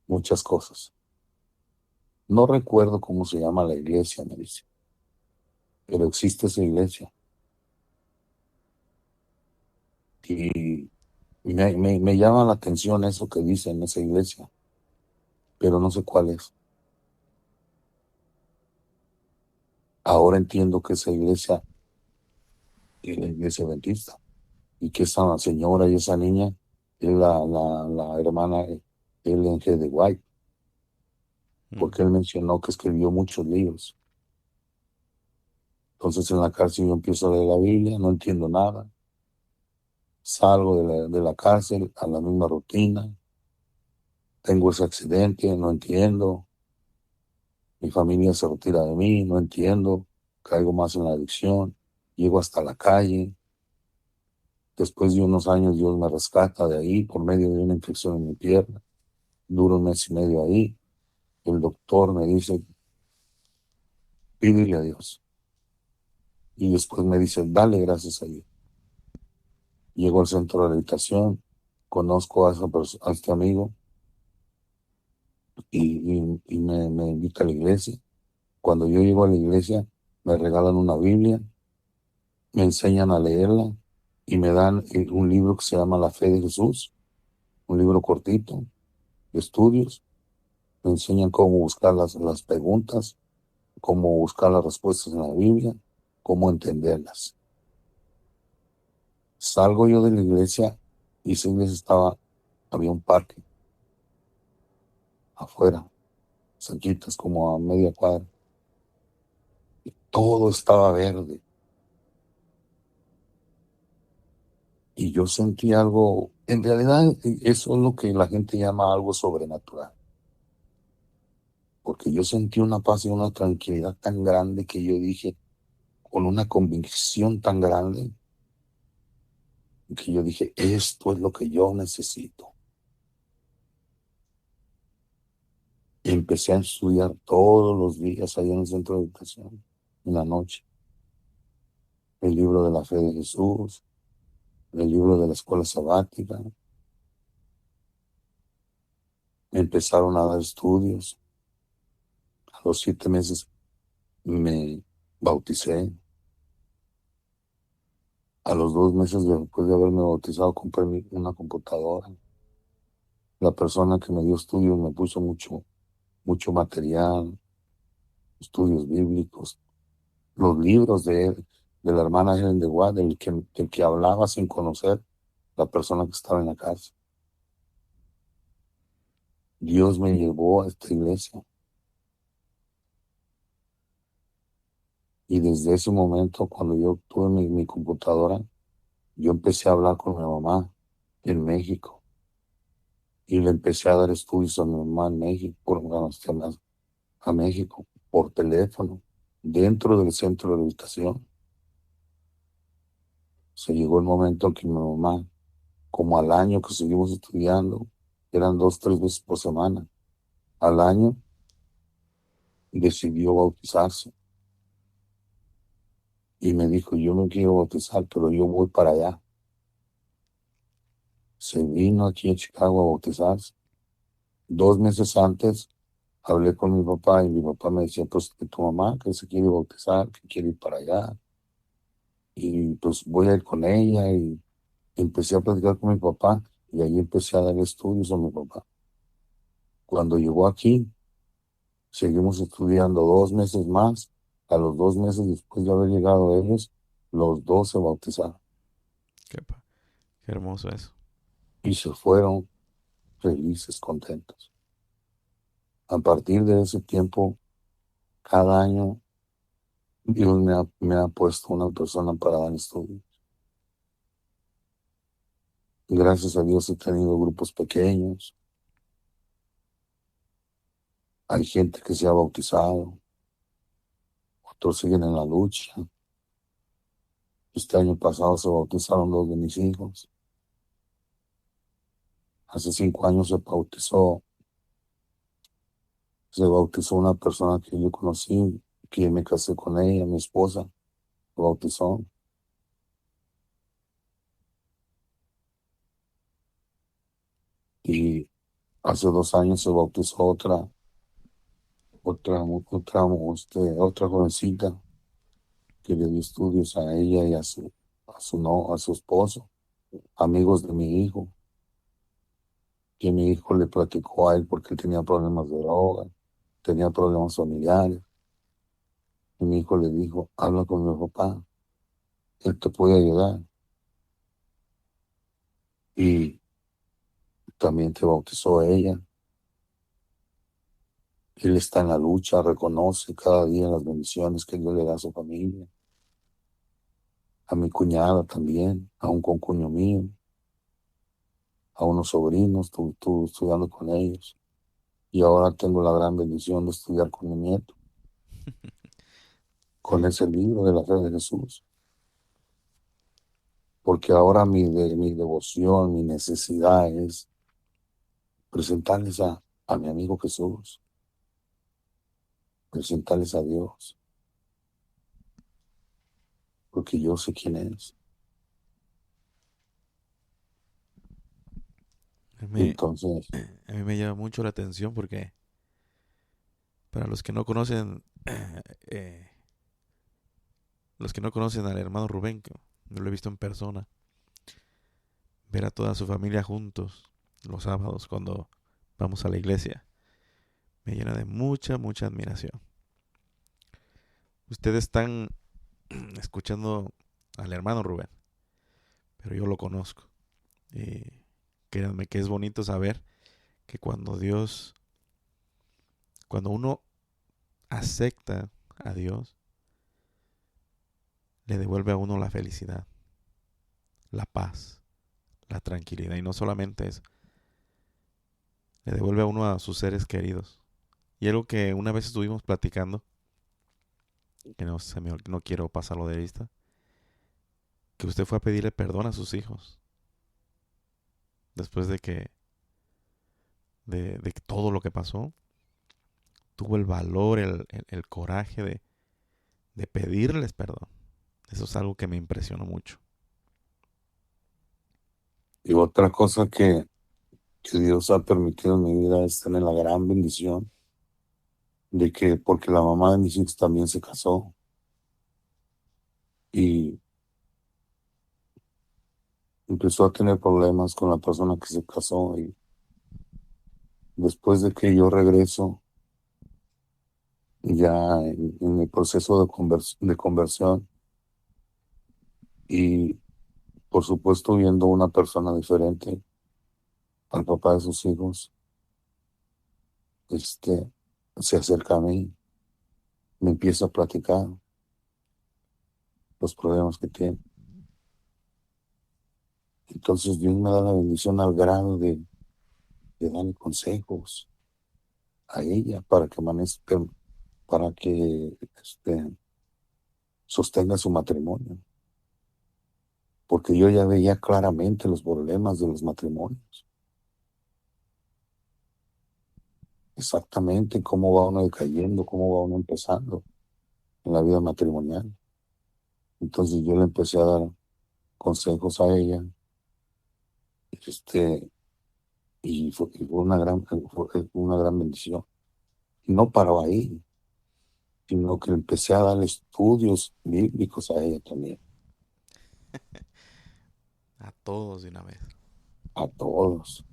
muchas cosas. No recuerdo cómo se llama la iglesia, me dice, pero existe esa iglesia. Y me llama la atención eso que dice en esa iglesia, pero no sé cuál es. Ahora entiendo que esa iglesia es la iglesia adventista y que esa señora y esa niña es la hermana Ellen G. de White, Mm. porque él mencionó que escribió muchos libros. Entonces en la cárcel yo empiezo a leer la Biblia, no entiendo nada, salgo de la cárcel a la misma rutina, tengo ese accidente, no entiendo, mi familia se retira de mí, no entiendo, caigo más en la adicción, llego hasta la calle. Después de unos años Dios me rescata de ahí por medio de una infección en mi pierna. Duro un mes y medio ahí. El doctor me dice, pídele a Dios. Y después me dice, dale gracias a Dios. Llego al centro de la habitación, conozco a este amigo y me invita a la iglesia. Cuando yo llego a la iglesia, me regalan una Biblia, me enseñan a leerla y me dan un libro que se llama La Fe de Jesús, un libro cortito de estudios. Me enseñan cómo buscar las preguntas, cómo buscar las respuestas en la Biblia, cómo entenderlas. Salgo yo de la iglesia y esa iglesia había un parque afuera, cerquitas como a media cuadra. Todo estaba verde y yo sentí algo, en realidad eso es lo que la gente llama algo sobrenatural, porque yo sentí una paz y una tranquilidad tan grande que yo dije, con una convicción tan grande, que yo dije, esto es lo que yo necesito. Y empecé a estudiar todos los días ahí en el centro de educación, en la noche, el libro de la fe de Jesús, el libro de la escuela sabática, me empezaron a dar estudios. A los 7 meses me bauticé. A los 2 meses después de haberme bautizado, compré una computadora. La persona que me dio estudios me puso mucho material, estudios bíblicos, los libros de la hermana Helen de Watt, del que hablaba sin conocer la persona que estaba en la cárcel. Dios me llevó a esta iglesia y desde ese momento, cuando yo tuve mi computadora, yo empecé a hablar con mi mamá en México y le empecé a dar estudios a mi mamá en México, a México por teléfono, dentro del centro de educación. Se llegó el momento en que mi mamá, como al año que seguimos estudiando, eran 2, 3 veces por semana, al año decidió bautizarse y me dijo, yo no quiero bautizar, pero yo voy para allá. Se vino aquí a Chicago a bautizarse. 2 meses antes hablé con mi papá y mi papá me decía, pues que tu mamá que se quiere bautizar, que quiere ir para allá. Y pues voy a ir con ella y empecé a platicar con mi papá y ahí empecé a dar estudios a mi papá. Cuando llegó aquí, seguimos estudiando 2 meses más. A los 2 meses después de haber llegado ellos, los dos se bautizaron Qué, qué hermoso eso. y se fueron felices, contentos. A partir de ese tiempo, cada año, Dios me ha puesto una persona para dar estudios. Gracias a Dios he tenido grupos pequeños. Hay gente que se ha bautizado, otros siguen en la lucha. Este año pasado se bautizaron 2 de mis hijos. Hace 5 años se bautizó una persona que yo conocí, que me casé con ella, mi esposa, se bautizó. Y hace 2 años se bautizó otra jovencita que le dio estudios a ella y a su esposo, amigos de mi hijo, que mi hijo le platicó a él porque él tenía problemas de droga, tenía problemas familiares. Y mi hijo le dijo, habla con mi papá, él te puede ayudar. Y también te bautizó ella. Él está en la lucha, reconoce cada día las bendiciones que Dios le da a su familia. A mi cuñada también, a un concuño mío, a unos sobrinos, estuve estudiando con ellos. Y ahora tengo la gran bendición de estudiar con mi nieto, con ese libro de la fe de Jesús. Porque ahora mi devoción, mi necesidad es presentarles a mi amigo Jesús, presentarles a Dios, porque yo sé quién es. A Y mí, entonces, a mí me llama mucho la atención porque para eh, los que no conocen al hermano Rubén, que no lo he visto en persona, ver a toda su familia juntos los sábados cuando vamos a la iglesia, me llena de mucha, mucha admiración. Ustedes están escuchando al hermano Rubén, pero yo lo conozco. Y créanme que es bonito saber que cuando uno acepta a Dios, le devuelve a uno la felicidad, la paz, la tranquilidad. Y no solamente eso, le devuelve a uno a sus seres queridos. Y algo que una vez estuvimos platicando, que no quiero pasarlo de vista, que usted fue a pedirle perdón a sus hijos después de que todo lo que pasó, tuvo el valor, el coraje de pedirles perdón. Eso es algo que me impresionó mucho. y otra cosa que Dios ha permitido en mi vida es tener la gran bendición de que, porque la mamá de mis hijos también se casó y empezó a tener problemas con la persona que se casó, y después de que yo regreso ya en el proceso de conversión y por supuesto viendo una persona diferente al papá de sus hijos, este, se acerca a mí, me empieza a platicar los problemas que tiene. Entonces Dios me da la bendición al grado de darle consejos a ella para que para que sostenga su matrimonio, porque yo ya veía claramente los problemas de los matrimonios, exactamente cómo va uno decayendo, cómo va uno empezando en la vida matrimonial. Entonces yo le empecé a dar consejos a ella, este, y fue una gran bendición. Y no paró ahí, sino que empecé a dar estudios bíblicos a ella también, A todos de una vez. a todos.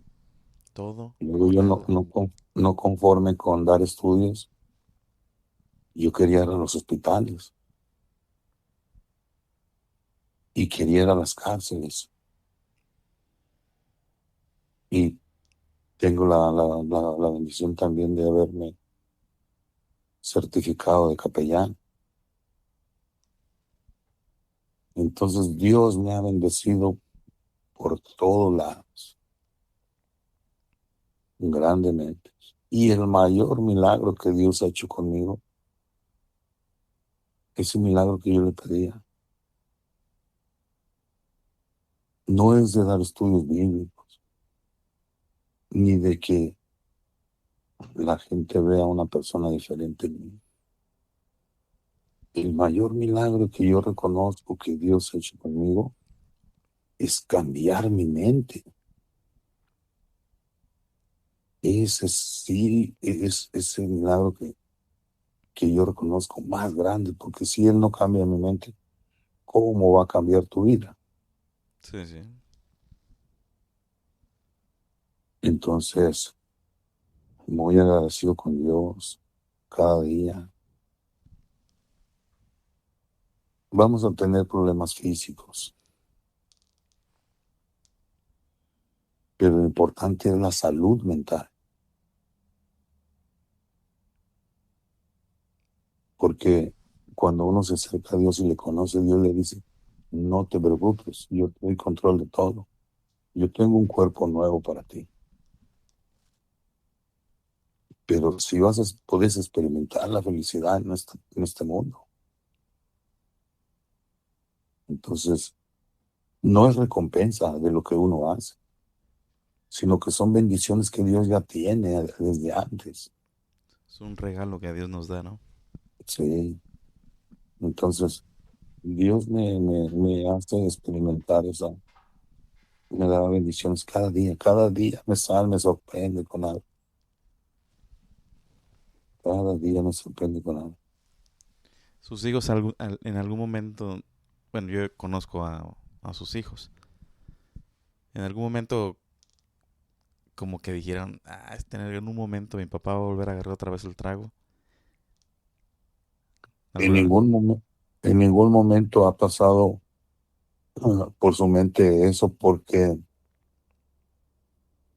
Todo Y luego o yo nada. no conforme con dar estudios, yo quería ir a los hospitales y quería ir a las cárceles. Y tengo la bendición también de haberme certificado de capellán. Entonces Dios me ha bendecido por todos lados, grandemente. Y el mayor milagro que Dios ha hecho conmigo, ese milagro que yo le pedía, no es de dar estudios bíblicos, ni de que la gente vea a una persona diferente en mí. El mayor milagro que yo reconozco que Dios ha hecho conmigo es cambiar mi mente. Ese sí es el milagro que yo reconozco más grande, porque si Él no cambia mi mente, ¿cómo va a cambiar tu vida? Sí, sí. Entonces, muy agradecido con Dios cada día. Vamos a tener problemas físicos, pero lo importante es la salud mental, porque cuando uno se acerca a Dios y le conoce, Dios le dice, no te preocupes, yo doy control de todo. Yo tengo un cuerpo nuevo para ti, pero si puedes experimentar la felicidad en este mundo. Entonces, no es recompensa de lo que uno hace, sino que son bendiciones que Dios ya tiene desde antes. Es un regalo que Dios nos da, ¿no? Sí. Entonces, Dios me hace experimentar esa, me da bendiciones cada día me sorprende con algo, cada día me sorprende con algo. Sus hijos en algún momento, bueno, yo conozco a sus hijos. En algún momento como que dijeron, en un momento mi papá va a volver a agarrar otra vez el trago. En ¿Alguna? ningún momento, en ningún momento ha pasado por su mente eso, porque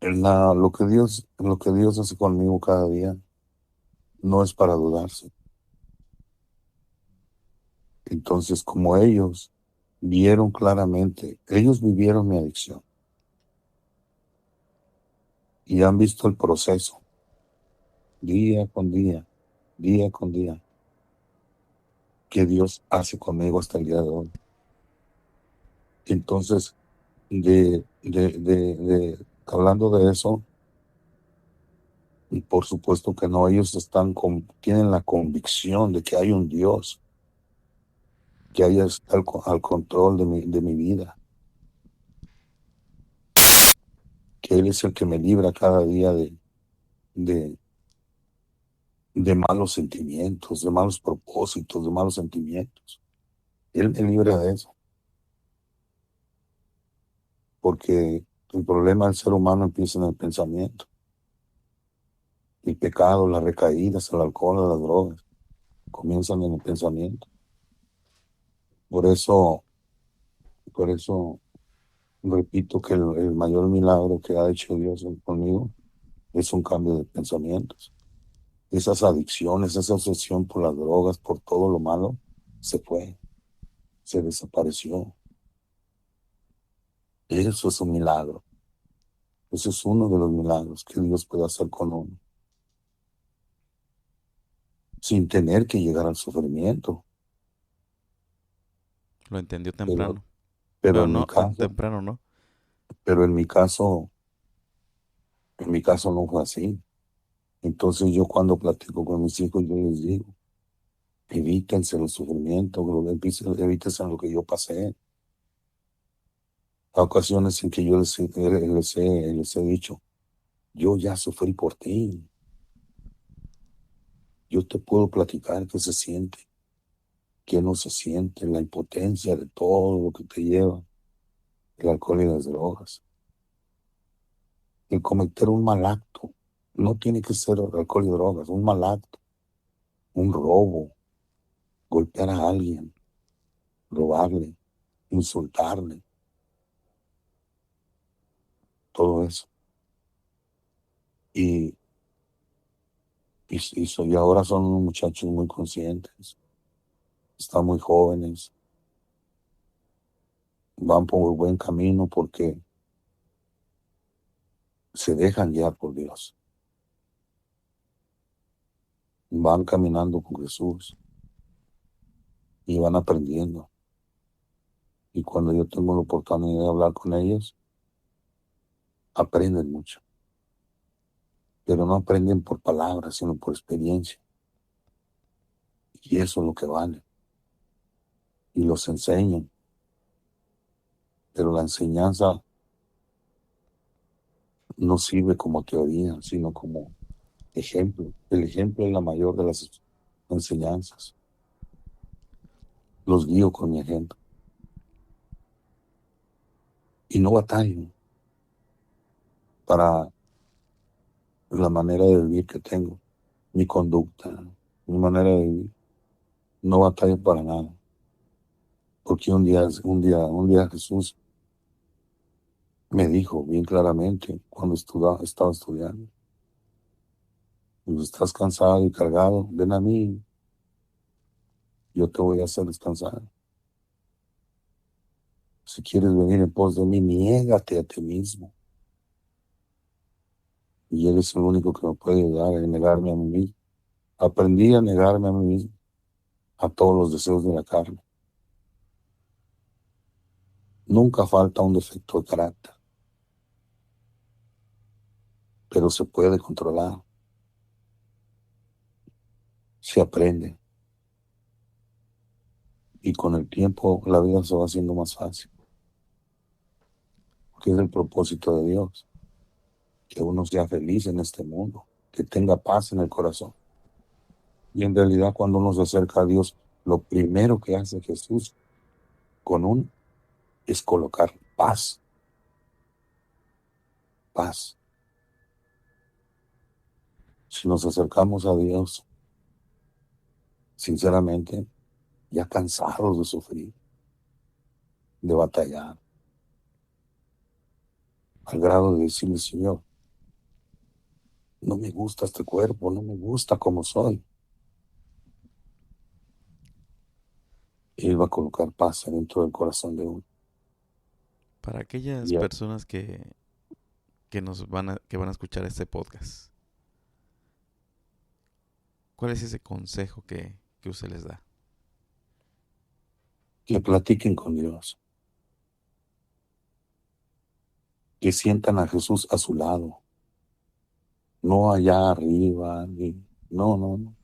lo que Dios hace conmigo cada día no es para dudarse. Entonces, como ellos vieron claramente, ellos vivieron mi adicción y han visto el proceso día con día con día, que Dios hace conmigo hasta el día de hoy. Entonces, hablando de eso, y por supuesto que no, ellos tienen la convicción de que hay un Dios, que haya al control de mi vida, que Él es el que me libra cada día de, de malos sentimientos, de malos propósitos, de malos sentimientos. Él me libra de eso, porque el problema del ser humano empieza en el pensamiento. El pecado, las recaídas, el alcohol, las drogas, comienzan en el pensamiento. Por eso, por eso repito que el mayor milagro que ha hecho Dios conmigo es un cambio de pensamientos. Esas adicciones, esa obsesión por las drogas, por todo lo malo, se fue, se desapareció. Eso es un milagro. Ese es uno de los milagros que Dios puede hacer con uno, sin tener que llegar al sufrimiento. Lo entendió Pero, temprano. pero Pero en mi no, caso, temprano no. pero en mi caso no fue así. Entonces yo cuando platico con mis hijos, yo les digo, evítense el sufrimiento, evítense lo que yo pasé. Hay ocasiones en que yo les he dicho, yo ya sufrí por ti. Yo te puedo platicar qué se siente, qué no se siente, la impotencia de todo lo que te lleva el alcohol y las drogas. El cometer un mal acto, no tiene que ser alcohol y drogas, un mal acto, un robo, golpear a alguien, robarle, insultarle, todo eso. Y, y ahora son unos muchachos muy conscientes, están muy jóvenes, van por buen camino porque se dejan guiar por Dios, van caminando con Jesús y van aprendiendo. Y cuando yo tengo la oportunidad de hablar con ellos, aprenden mucho, pero no aprenden por palabras, sino por experiencia. Y eso es lo que vale. Y los enseñan, pero la enseñanza no sirve como teoría, sino como ejemplo. El ejemplo es la mayor de las enseñanzas. Los guío con mi ejemplo. Y no batallo para la manera de vivir que tengo, mi conducta, mi manera de vivir. No batallo para nada. Porque un día Jesús me dijo bien claramente cuando estaba estudiando, cuando estás cansado y cargado, ven a mí, yo te voy a hacer descansar. Si quieres venir en pos de mí, niégate a ti mismo. Y Él es el único que me puede ayudar a negarme a mí mismo. Aprendí a negarme a mí mismo, a todos los deseos de la carne. Nunca falta un defecto de carácter, pero se puede controlar, se aprende. Y con el tiempo la vida se va haciendo más fácil, porque es el propósito de Dios, que uno sea feliz en este mundo, que tenga paz en el corazón. Y en realidad cuando uno se acerca a Dios, lo primero que hace Jesús con uno es colocar paz, paz. Si nos acercamos a Dios, sinceramente, ya cansados de sufrir, de batallar, al grado de decirle, Señor, no me gusta este cuerpo, no me gusta como soy. Él va a colocar paz dentro del corazón de uno. Para aquellas Y personas que van a escuchar este podcast, ¿cuál es ese consejo que usted les da? que platiquen con Dios, que sientan a Jesús a su lado, no allá arriba, no, no, no,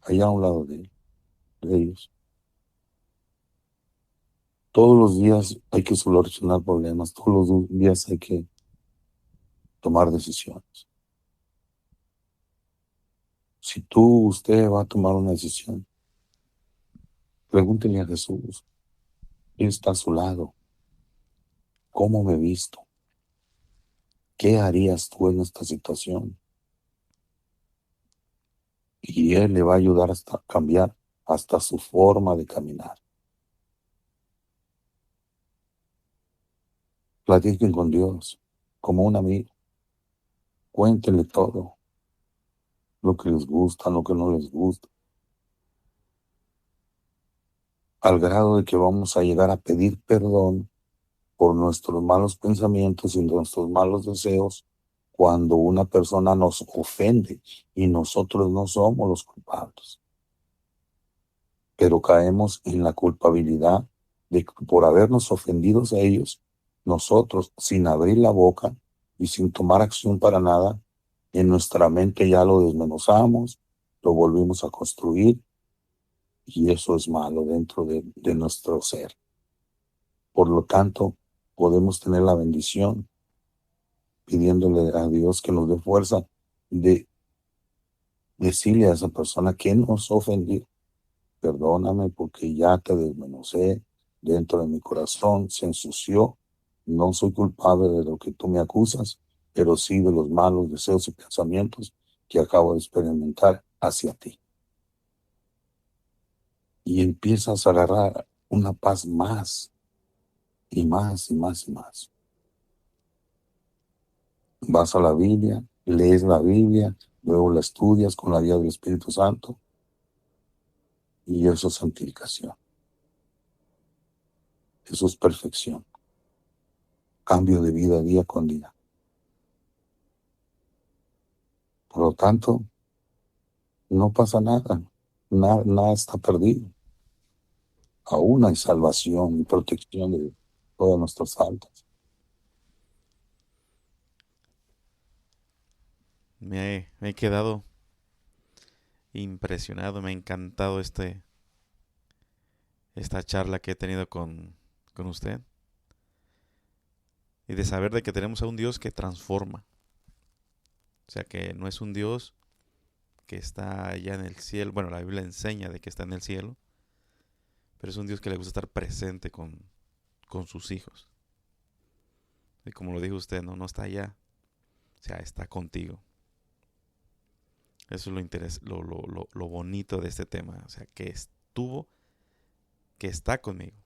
allá a un lado de ellos. Todos los días hay que solucionar problemas, todos los días hay que tomar decisiones. Si usted va a tomar una decisión, pregúntele a Jesús, Él está a su lado. ¿Cómo me he visto? ¿Qué harías tú en esta situación? Y Él le va a ayudar hasta a cambiar hasta su forma de caminar. Platiquen con Dios como un amigo. Cuéntenle todo, lo que les gusta, lo que no les gusta, al grado de que vamos a llegar a pedir perdón por nuestros malos pensamientos y nuestros malos deseos cuando una persona nos ofende y nosotros no somos los culpables. Pero caemos en la culpabilidad de que por habernos ofendido a ellos, nosotros, sin abrir la boca y sin tomar acción para nada, en nuestra mente ya lo desmenuzamos, lo volvimos a construir y eso es malo dentro de nuestro ser. Por lo tanto, podemos tener la bendición pidiéndole a Dios que nos dé fuerza de decirle a esa persona que nos ofendió, perdóname porque ya te desmenucé dentro de mi corazón, se ensució, no soy culpable de lo que tú me acusas, pero sí de los malos deseos y pensamientos que acabo de experimentar hacia ti. Y empiezas a agarrar una paz más y más y más y más. Vas a la Biblia, lees la Biblia, luego la estudias con la guía del Espíritu Santo y eso es santificación. Eso es perfección. Cambio de vida día con día. Por lo tanto, no pasa nada. Nada está perdido. Aún hay salvación y protección de todas nuestras faltas. Me he quedado impresionado, me ha encantado esta charla que he tenido con usted. Y de saber de que tenemos a un Dios que transforma. O sea, que no es un Dios que está allá en el cielo. Bueno, la Biblia enseña de que está en el cielo. Pero es un Dios que le gusta estar presente con sus hijos. Y como lo dijo usted, no está allá. O sea, está contigo. Eso es lo bonito de este tema. O sea, que que está conmigo.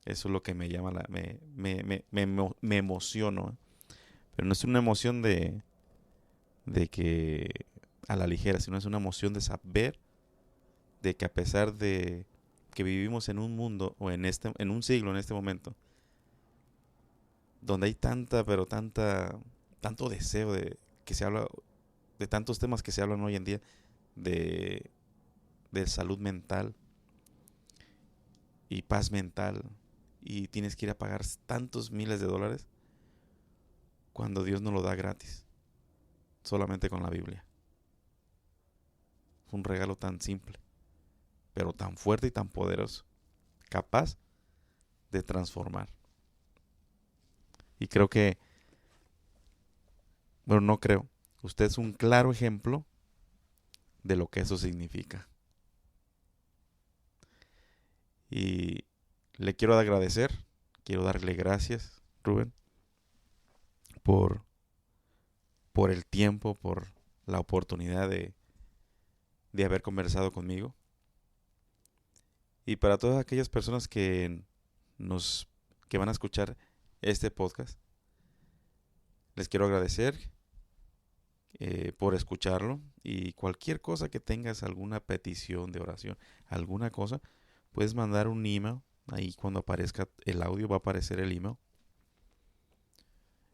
Eso es lo que me llama, me emociono. Pero no es una emoción de que a la ligera, sino es una emoción de saber de que a pesar de que vivimos en un mundo o en un siglo en este momento, donde hay tanto deseo que se habla, de tantos temas que se hablan hoy en día, de, de salud mental y paz mental, y tienes que ir a pagar tantos miles de dólares cuando Dios nos lo da gratis, solamente con la Biblia. Fue un regalo tan simple, pero tan fuerte y tan poderoso, capaz de transformar. Y creo que, bueno, no creo, usted es un claro ejemplo de lo que eso significa. Y le quiero agradecer, quiero darle gracias, Rubén, por, por el tiempo, por la oportunidad de haber conversado conmigo. Y para todas aquellas personas nos, que van a escuchar este podcast, les quiero agradecer por escucharlo y cualquier cosa que tengas, alguna petición de oración, alguna cosa, puedes mandar un email. Ahí cuando aparezca el audio va a aparecer el email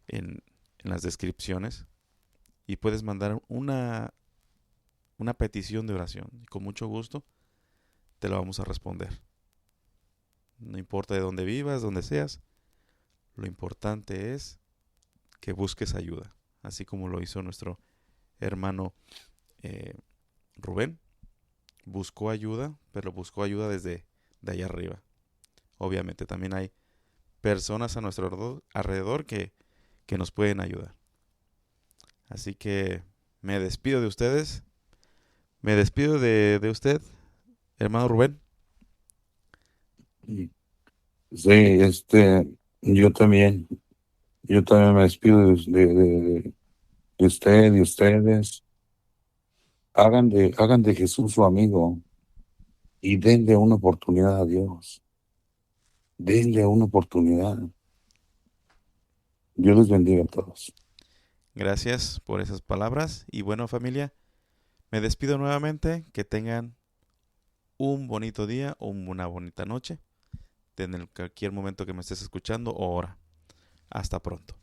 en las descripciones y puedes mandar una petición de oración. Y con mucho gusto te lo vamos a responder. No importa de dónde vivas, donde seas, lo importante es que busques ayuda, así como lo hizo nuestro hermano eh, Rubén. Buscó ayuda, pero buscó ayuda desde de allá arriba. Obviamente también hay personas a nuestro alrededor que que nos pueden ayudar. Así que me despido de ustedes. Me despido de usted, hermano Rubén. Sí, yo también, yo también me despido de usted, de ustedes. Hagan de Jesús su amigo y denle una oportunidad a Dios. Denle una oportunidad. Dios les bendiga a todos. Gracias por esas palabras. Y bueno, familia, me despido nuevamente. Que tengan un bonito día o una bonita noche. En cualquier momento que me estés escuchando o hora. Hasta pronto.